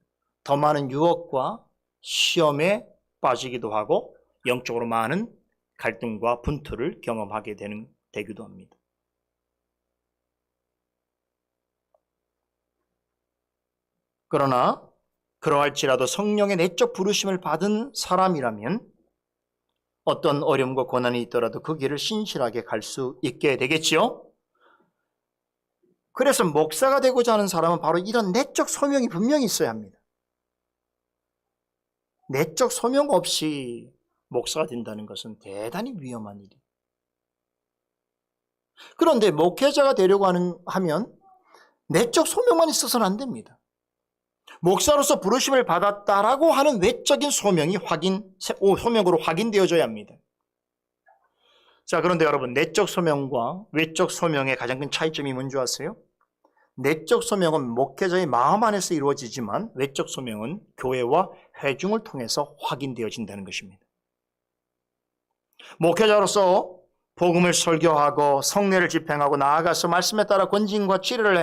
더 많은 유혹과 시험에 빠지기도 하고 영적으로 많은 갈등과 분투를 경험하게 되기도 합니다. 그러나 그러할지라도 성령의 내적 부르심을 받은 사람이라면 어떤 어려움과 고난이 있더라도 그 길을 신실하게 갈 수 있게 되겠지요. 그래서 목사가 되고자 하는 사람은 바로 이런 내적 소명이 분명히 있어야 합니다. 내적 소명 없이 목사가 된다는 것은 대단히 위험한 일이에요. 그런데 목회자가 되려고 하면 내적 소명만 있어서는 안 됩니다. 목사로서 부르심을 받았다라고 하는 외적인 소명이 소명으로 확인되어져야 합니다. 자, 그런데 여러분, 내적 소명과 외적 소명의 가장 큰 차이점이 뭔지 아세요? 내적 소명은 목회자의 마음 안에서 이루어지지만 외적 소명은 교회와 회중을 통해서 확인되어진다는 것입니다. 목회자로서 복음을 설교하고 성례를 집행하고 나아가서 말씀에 따라 권징과 치료를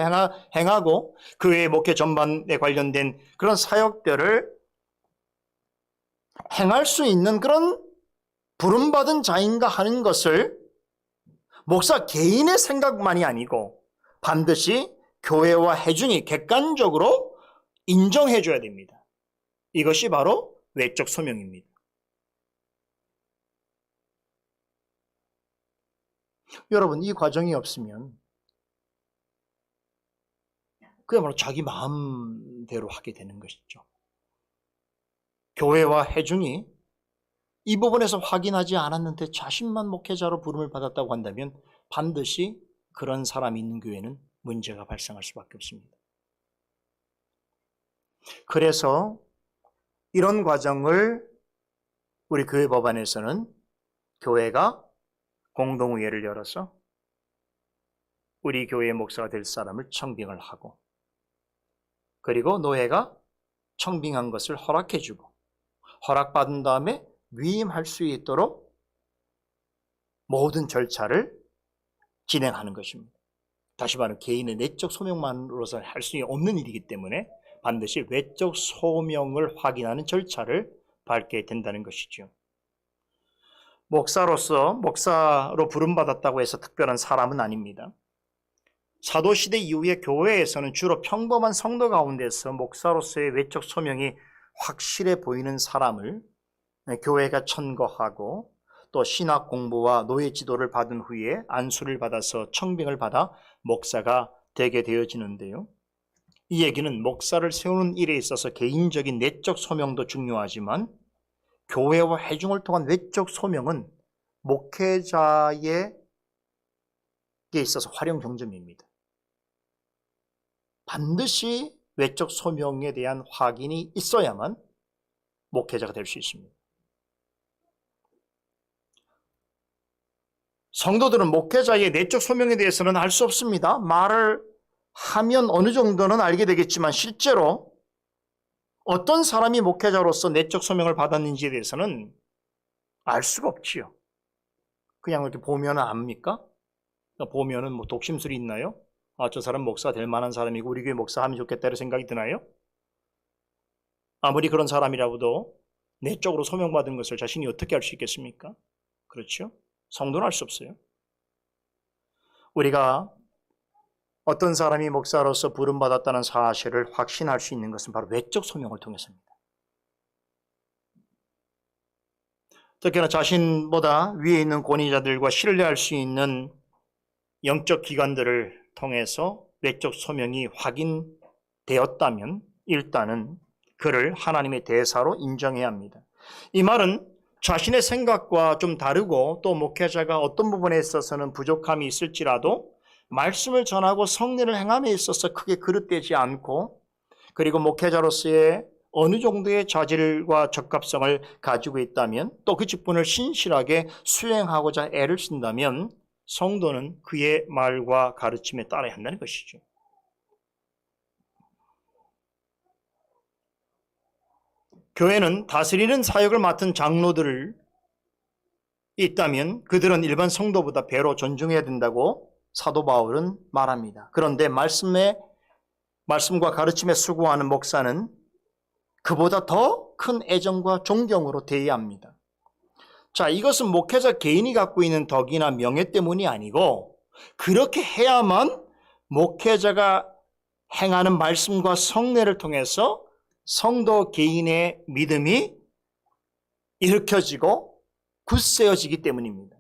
행하고 그 외의 목회 전반에 관련된 그런 사역들을 행할 수 있는 그런 부름받은 자인가 하는 것을 목사 개인의 생각만이 아니고 반드시 교회와 회중이 객관적으로 인정해 줘야 됩니다. 이것이 바로 외적 소명입니다. 여러분, 이 과정이 없으면 그야말로 자기 마음대로 하게 되는 것이죠. 교회와 회중이 이 부분에서 확인하지 않았는데 자신만 목회자로 부름을 받았다고 한다면 반드시 그런 사람이 있는 교회는 문제가 발생할 수밖에 없습니다. 그래서 이런 과정을 우리 교회 법안에서는 교회가 공동의회를 열어서 우리 교회의 목사가 될 사람을 청빙을 하고 그리고 노회가 청빙한 것을 허락해주고 허락받은 다음에 위임할 수 있도록 모든 절차를 진행하는 것입니다. 다시 말하면 개인의 내적 소명만으로서 할 수 없는 일이기 때문에 반드시 외적 소명을 확인하는 절차를 밟게 된다는 것이죠. 목사로 부름받았다고 해서 특별한 사람은 아닙니다. 사도시대 이후에 교회에서는 주로 평범한 성도 가운데서 목사로서의 외적 소명이 확실해 보이는 사람을 교회가 천거하고 또 신학 공부와 노예 지도를 받은 후에 안수를 받아서 청빙을 받아 목사가 되게 되어지는데요. 이 얘기는 목사를 세우는 일에 있어서 개인적인 내적 소명도 중요하지만 교회와 회중을 통한 외적 소명은 목회자에게 있어서 활용 경점입니다. 반드시 외적 소명에 대한 확인이 있어야만 목회자가 될 수 있습니다. 성도들은 목회자의 내적 소명에 대해서는 알 수 없습니다. 말을 하면 어느 정도는 알게 되겠지만 실제로 어떤 사람이 목회자로서 내적 소명을 받았는지에 대해서는 알 수가 없지요. 그냥 이렇게 보면 압니까? 보면은 뭐 독심술이 있나요? 아, 저 사람 목사가 될 만한 사람이고 우리 교회 목사하면 좋겠다 이런 생각이 드나요? 아무리 그런 사람이라고도 내적으로 소명받은 것을 자신이 어떻게 알 수 있겠습니까? 그렇죠? 성도는 알 수 없어요. 우리가 어떤 사람이 목사로서 부름받았다는 사실을 확신할 수 있는 것은 바로 외적 소명을 통해서입니다. 특히나 자신보다 위에 있는 권위자들과 신뢰할 수 있는 영적 기관들을 통해서 외적 소명이 확인되었다면 일단은 그를 하나님의 대사로 인정해야 합니다. 이 말은 자신의 생각과 좀 다르고 또 목회자가 어떤 부분에 있어서는 부족함이 있을지라도 말씀을 전하고 성례를 행함에 있어서 크게 그릇되지 않고 그리고 목회자로서의 어느 정도의 자질과 적합성을 가지고 있다면 또 그 직분을 신실하게 수행하고자 애를 쓴다면 성도는 그의 말과 가르침에 따라야 한다는 것이죠. 교회는 다스리는 사역을 맡은 장로들을 있다면 그들은 일반 성도보다 배로 존중해야 된다고 사도 바울은 말합니다. 그런데 말씀과 가르침에 수고하는 목사는 그보다 더 큰 애정과 존경으로 대해야 합니다. 자, 이것은 목회자 개인이 갖고 있는 덕이나 명예 때문이 아니고 그렇게 해야만 목회자가 행하는 말씀과 성례를 통해서 성도 개인의 믿음이 일으켜지고 굳세어지기 때문입니다.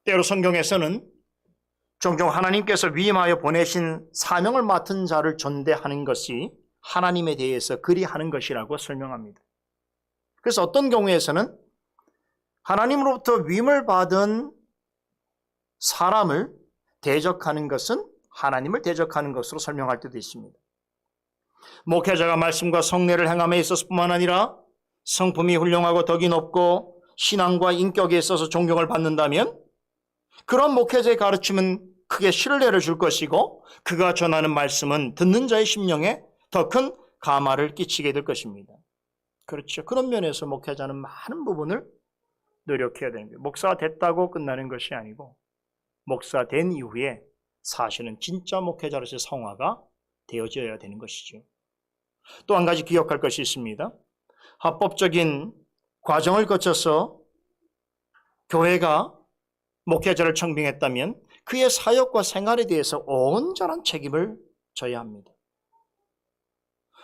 때로 성경에서는 종종 하나님께서 위임하여 보내신 사명을 맡은 자를 존대하는 것이 하나님에 대해서 그리하는 것이라고 설명합니다. 그래서 어떤 경우에서는 하나님으로부터 위임을 받은 사람을 대적하는 것은 하나님을 대적하는 것으로 설명할 때도 있습니다. 목회자가 말씀과 성례를 행함에 있어서 뿐만 아니라 성품이 훌륭하고 덕이 높고 신앙과 인격에 있어서 존경을 받는다면 그런 목회자의 가르침은 크게 신뢰를 줄 것이고 그가 전하는 말씀은 듣는 자의 심령에 더 큰 감화를 끼치게 될 것입니다. 그렇죠. 그런 면에서 목회자는 많은 부분을 노력해야 되는 거예요. 목사가 됐다고 끝나는 것이 아니고 목사 된 이후에 사실은 진짜 목회자로서의 성화가 되어져야 되는 것이죠. 또 한 가지 기억할 것이 있습니다. 합법적인 과정을 거쳐서 교회가 목회자를 청빙했다면 그의 사역과 생활에 대해서 온전한 책임을 져야 합니다.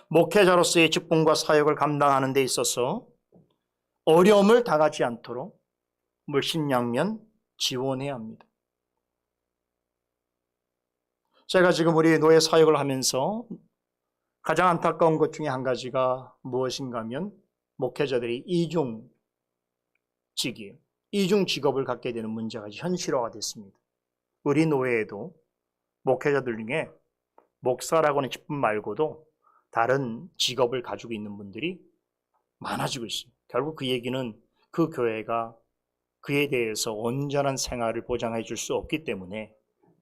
목회자로서의 직분과 사역을 감당하는 데 있어서 어려움을 당하지 않도록 물심양면 지원해야 합니다. 제가 지금 우리 노예 사역을 하면서 가장 안타까운 것 중에 한 가지가 무엇인가 하면 목회자들이 이중 직업을 갖게 되는 문제가 현실화가 됐습니다. 우리 노예에도 목회자들 중에 목사라고 하는 직분 말고도 다른 직업을 가지고 있는 분들이 많아지고 있습니다. 결국 그 얘기는 그 교회가 그에 대해서 온전한 생활을 보장해 줄 수 없기 때문에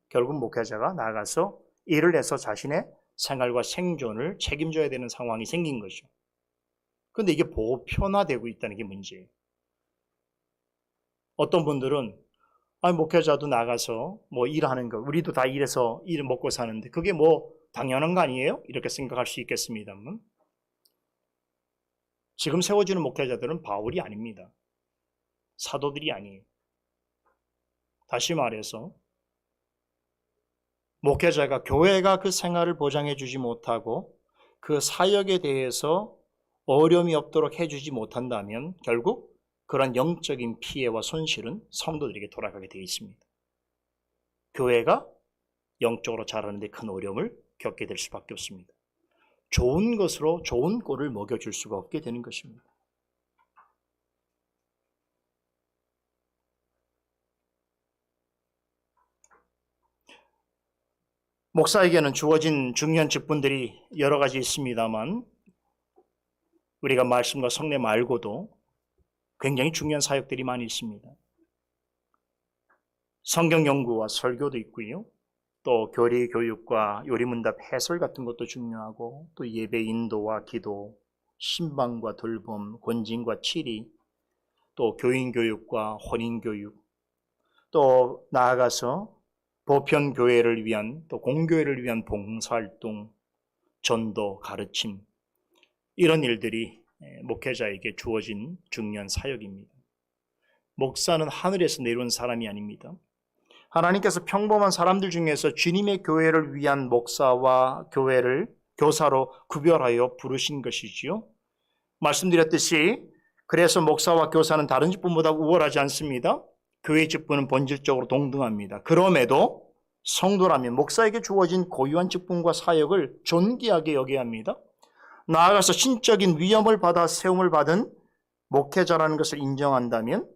결국 목회자가 나가서 일을 해서 자신의 생활과 생존을 책임져야 되는 상황이 생긴 거죠. 그런데 이게 보편화되고 있다는 게 문제예요. 어떤 분들은 목회자도 나가서 일하는 거, 우리도 다 일해서 일 먹고 사는데 그게 당연한 거 아니에요? 이렇게 생각할 수 있겠습니다만 지금 세워지는 목회자들은 바울이 아닙니다. 사도들이 아니에요. 다시 말해서 목회자가 교회가 그 생활을 보장해 주지 못하고 그 사역에 대해서 어려움이 없도록 해주지 못한다면 결국 그런 영적인 피해와 손실은 성도들에게 돌아가게 되어 있습니다. 교회가 영적으로 자라는 데 큰 어려움을 겪게 될 수밖에 없습니다. 좋은 것으로 좋은 꼴을 먹여줄 수가 없게 되는 것입니다. 목사에게는 주어진 중요한 직분들이 여러 가지 있습니다만 우리가 말씀과 성례 말고도 굉장히 중요한 사역들이 많이 있습니다. 성경 연구와 설교도 있고요. 또 교리 교육과 요리문답 해설 같은 것도 중요하고 또 예배 인도와 기도, 신방과 돌봄, 권징과 치리, 또 교인 교육과 혼인 교육, 또 나아가서 보편 교회를 위한 또 공교회를 위한 봉사활동, 전도, 가르침 이런 일들이 목회자에게 주어진 중요한 사역입니다. 목사는 하늘에서 내려온 사람이 아닙니다. 하나님께서 평범한 사람들 중에서 주님의 교회를 위한 목사와 교사로 구별하여 부르신 것이지요. 말씀드렸듯이 그래서 목사와 교사는 다른 직분보다 우월하지 않습니다. 교회의 직분은 본질적으로 동등합니다. 그럼에도 성도라면 목사에게 주어진 고유한 직분과 사역을 존귀하게 여겨야 합니다. 나아가서 신적인 위엄을 받아 세움을 받은 목회자라는 것을 인정한다면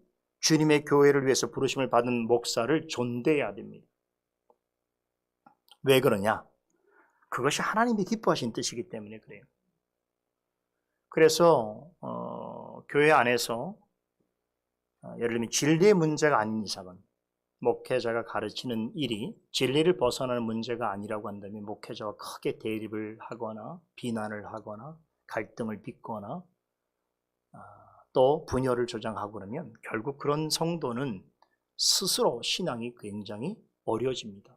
주님의 교회를 위해서 부르심을 받은 목사를 존대해야 됩니다. 왜 그러냐? 그것이 하나님이 기뻐하신 뜻이기 때문에 그래요. 그래서 교회 안에서 예를 들면 진리의 문제가 아닌 이상은 목회자가 가르치는 일이 진리를 벗어나는 문제가 아니라고 한다면 목회자와 크게 대립을 하거나 비난을 하거나 갈등을 빚거나 또 분열을 조장하고 그러면 결국 그런 성도는 스스로 신앙이 굉장히 어려워집니다.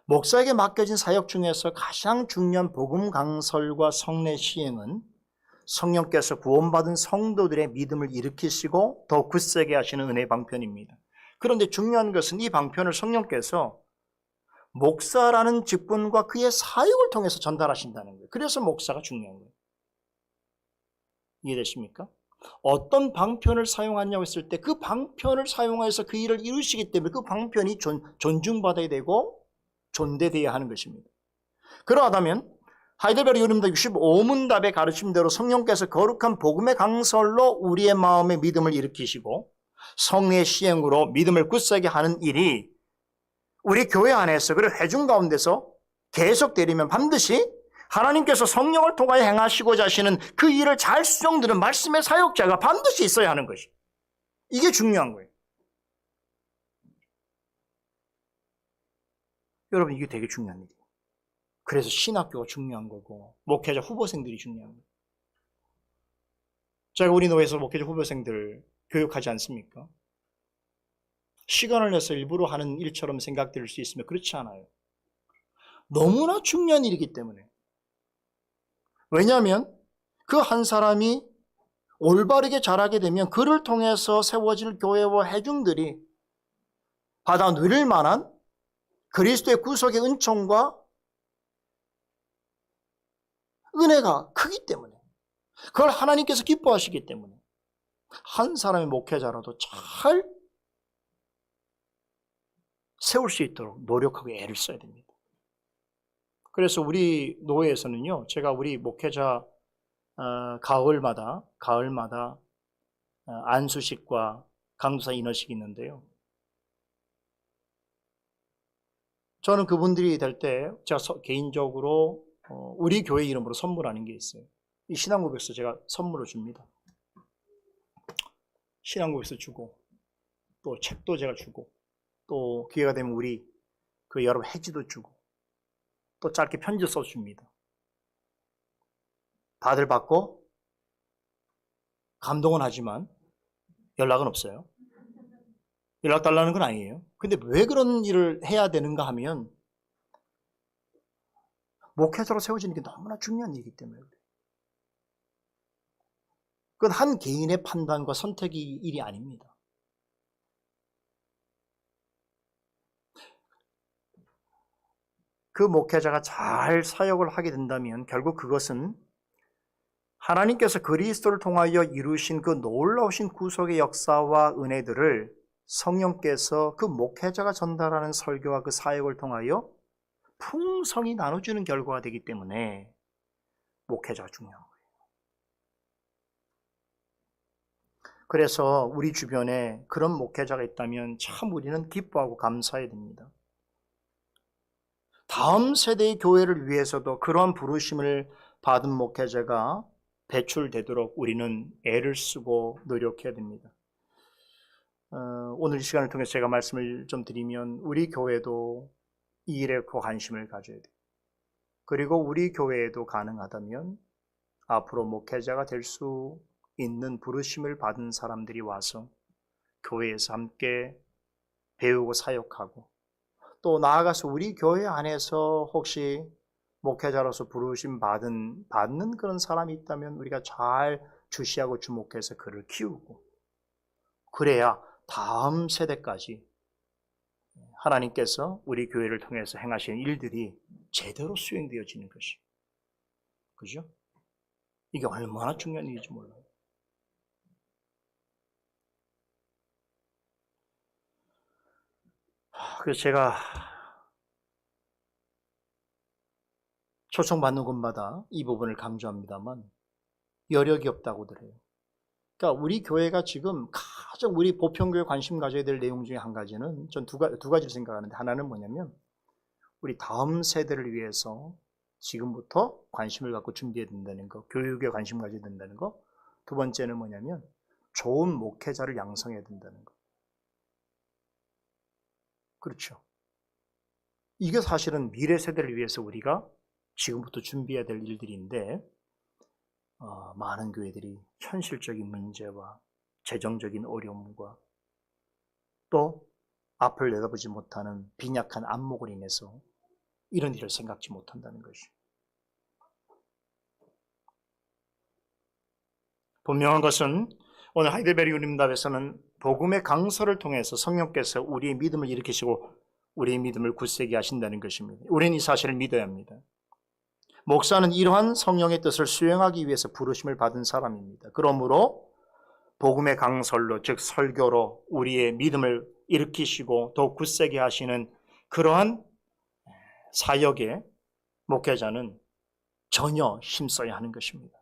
목사에게 맡겨진 사역 중에서 가장 중요한 복음 강설과 성례 시행은 성령께서 구원받은 성도들의 믿음을 일으키시고 더 굳세게 하시는 은혜 방편입니다. 그런데 중요한 것은 이 방편을 성령께서 목사라는 직분과 그의 사역을 통해서 전달하신다는 거예요. 그래서 목사가 중요한 거예요. 이해되십니까? 어떤 방편을 사용하냐고 했을 때 그 방편을 사용해서 그 일을 이루시기 때문에 그 방편이 존중받아야 되고 존대되어야 하는 것입니다. 그러하다면 하이델베르 유림도 65문답의 가르침대로 성령께서 거룩한 복음의 강설로 우리의 마음에 믿음을 일으키시고 성례의 시행으로 믿음을 굳세게 하는 일이 우리 교회 안에서 그리고 회중 가운데서 계속되려면 반드시 하나님께서 성령을 통하여 행하시고자 하시는 그 일을 잘 수종드는 말씀의 사역자가 반드시 있어야 하는 것이. 이게 중요한 거예요. 여러분, 이게 되게 중요한 일이에요. 그래서 신학교가 중요한 거고 목회자 후보생들이 중요한 거예요. 제가 우리 노회에서 목회자 후보생들 교육하지 않습니까? 시간을 내서 일부러 하는 일처럼 생각될 수 있으면 그렇지 않아요. 너무나 중요한 일이기 때문에. 왜냐하면 그 한 사람이 올바르게 자라게 되면 그를 통해서 세워질 교회와 회중들이 받아 누릴 만한 그리스도의 구속의 은총과 은혜가 크기 때문에, 그걸 하나님께서 기뻐하시기 때문에 한 사람의 목회자라도 잘 세울 수 있도록 노력하고 애를 써야 됩니다. 그래서 우리 노회에서는요, 제가 우리 목회자 가을마다 안수식과 강도사 인허식이 있는데요. 저는 그분들이 될 때 제가 개인적으로 우리 교회 이름으로 선물하는 게 있어요. 이 신앙고백서 제가 선물로 줍니다. 신앙고백서 주고 또 책도 제가 주고 또 기회가 되면 우리 그 여러분 해지도 주고 또 짧게 편지 써줍니다. 다들 받고 감동은 하지만 연락은 없어요. 연락 달라는 건 아니에요. 근데 왜 그런 일을 해야 되는가 하면 목회자로 세워지는 게 너무나 중요한 일이기 때문에 그래요. 그건 한 개인의 판단과 선택이 일이 아닙니다. 그 목회자가 잘 사역을 하게 된다면 결국 그것은 하나님께서 그리스도를 통하여 이루신 그 놀라우신 구속의 역사와 은혜들을 성령께서 그 목회자가 전달하는 설교와 그 사역을 통하여 풍성히 나눠주는 결과가 되기 때문에 목회자가 중요한 거예요. 그래서 우리 주변에 그런 목회자가 있다면 참 우리는 기뻐하고 감사해야 됩니다. 다음 세대의 교회를 위해서도 그러한 부르심을 받은 목회자가 배출되도록 우리는 애를 쓰고 노력해야 됩니다. 오늘 이 시간을 통해서 제가 말씀을 좀 드리면 우리 교회도 이 일에 관심을 가져야 돼요. 그리고 우리 교회에도 가능하다면 앞으로 목회자가 될 수 있는 부르심을 받은 사람들이 와서 교회에서 함께 배우고 사역하고 또 나아가서 우리 교회 안에서 혹시 목회자로서 부르심 받는 그런 사람이 있다면 우리가 잘 주시하고 주목해서 그를 키우고 그래야 다음 세대까지 하나님께서 우리 교회를 통해서 행하시는 일들이 제대로 수행되어지는 것이. 그죠? 이게 얼마나 중요한 일인지 몰라요. 그래서 제가 초청받는 곳마다 이 부분을 강조합니다만 여력이 없다고들 해요. 그러니까 우리 교회가 지금 가장 우리 보편교회 관심 가져야 될 내용 중에 한 가지는 전 두 가지를 생각하는데, 하나는 뭐냐면 우리 다음 세대를 위해서 지금부터 관심을 갖고 준비해야 된다는 거, 교육에 관심 가져야 된다는 거. 두 번째는 뭐냐면 좋은 목회자를 양성해야 된다는 거. 그렇죠. 이게 사실은 미래 세대를 위해서 우리가 지금부터 준비해야 될 일들인데, 많은 교회들이 현실적인 문제와 재정적인 어려움과 또 앞을 내다보지 못하는 빈약한 안목으로 인해서 이런 일을 생각지 못한다는 것이. 분명한 것은 오늘 하이델베르 유림답에서는 복음의 강서를 통해서 성령께서 우리의 믿음을 일으키시고 우리의 믿음을 굳세게 하신다는 것입니다. 우리는 이 사실을 믿어야 합니다. 목사는 이러한 성령의 뜻을 수행하기 위해서 부르심을 받은 사람입니다. 그러므로 복음의 강설로, 즉 설교로 우리의 믿음을 일으키시고 더욱 굳세게 하시는 그러한 사역에 목회자는 전혀 힘써야 하는 것입니다.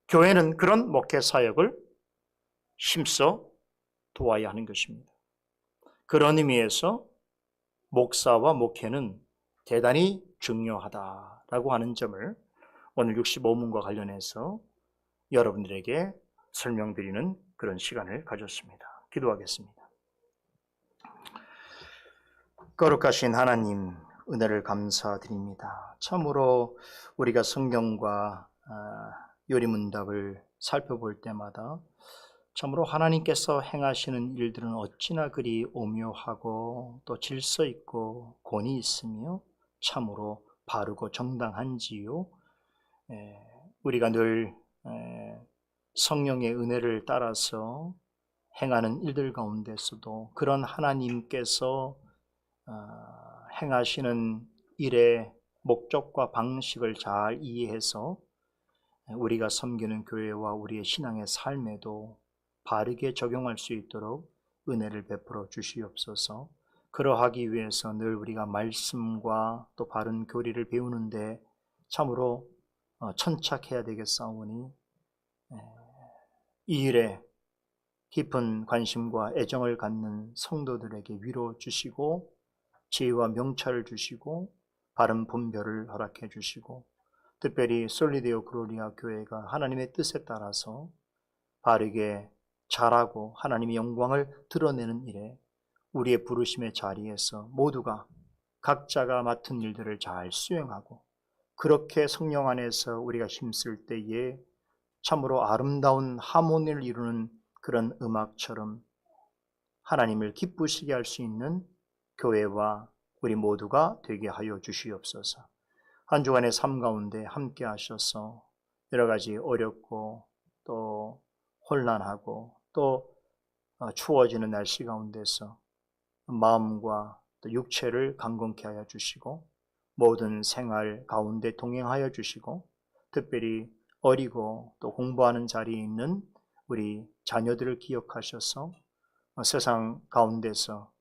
교회는 그런 목회 사역을 힘써 도와야 하는 것입니다. 그런 의미에서 목사와 목회는 대단히 중요하다라고 하는 점을 오늘 65문과 관련해서 여러분들에게 설명드리는 그런 시간을 가졌습니다. 기도하겠습니다. 거룩하신 하나님, 은혜를 감사드립니다. 참으로 우리가 성경과 요리문답을 살펴볼 때마다 참으로 하나님께서 행하시는 일들은 어찌나 그리 오묘하고 또 질서 있고 권위 있으며 참으로 바르고 정당한지요. 우리가 늘 성령의 은혜를 따라서 행하는 일들 가운데서도 그런 하나님께서 행하시는 일의 목적과 방식을 잘 이해해서 우리가 섬기는 교회와 우리의 신앙의 삶에도 바르게 적용할 수 있도록 은혜를 베풀어 주시옵소서. 그러하기 위해서 늘 우리가 말씀과 또 바른 교리를 배우는데 참으로 천착해야 되겠사오니 이 일에 깊은 관심과 애정을 갖는 성도들에게 위로 주시고 지혜와 명철을 주시고 바른 분별을 허락해 주시고 특별히 솔리데오 글로리아 교회가 하나님의 뜻에 따라서 바르게 잘하고 하나님의 영광을 드러내는 일에 우리의 부르심의 자리에서 모두가 각자가 맡은 일들을 잘 수행하고 그렇게 성령 안에서 우리가 힘쓸 때에 참으로 아름다운 하모니를 이루는 그런 음악처럼 하나님을 기쁘시게 할 수 있는 교회와 우리 모두가 되게 하여 주시옵소서. 한 주간의 삶 가운데 함께 하셔서 여러 가지 어렵고 또 혼란하고 또 추워지는 날씨 가운데서 마음과 또 육체를 강건케 하여 주시고 모든 생활 가운데 동행하여 주시고 특별히 어리고 또 공부하는 자리에 있는 우리 자녀들을 기억하셔서 세상 가운데서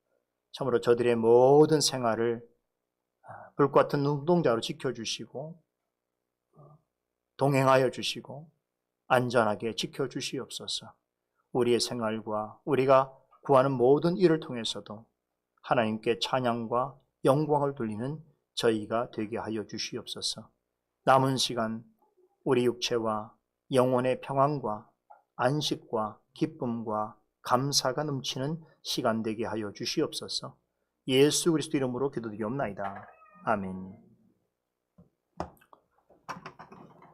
참으로 저들의 모든 생활을 불같은 눈동자로 지켜주시고 동행하여 주시고 안전하게 지켜주시옵소서. 우리의 생활과 우리가 구하는 모든 일을 통해서도 하나님께 찬양과 영광을 돌리는 저희가 되게 하여 주시옵소서. 남은 시간 우리 육체와 영혼의 평안과 안식과 기쁨과 감사가 넘치는 시간 되게 하여 주시옵소서. 예수 그리스도 이름으로 기도드리옵나이다. 아멘.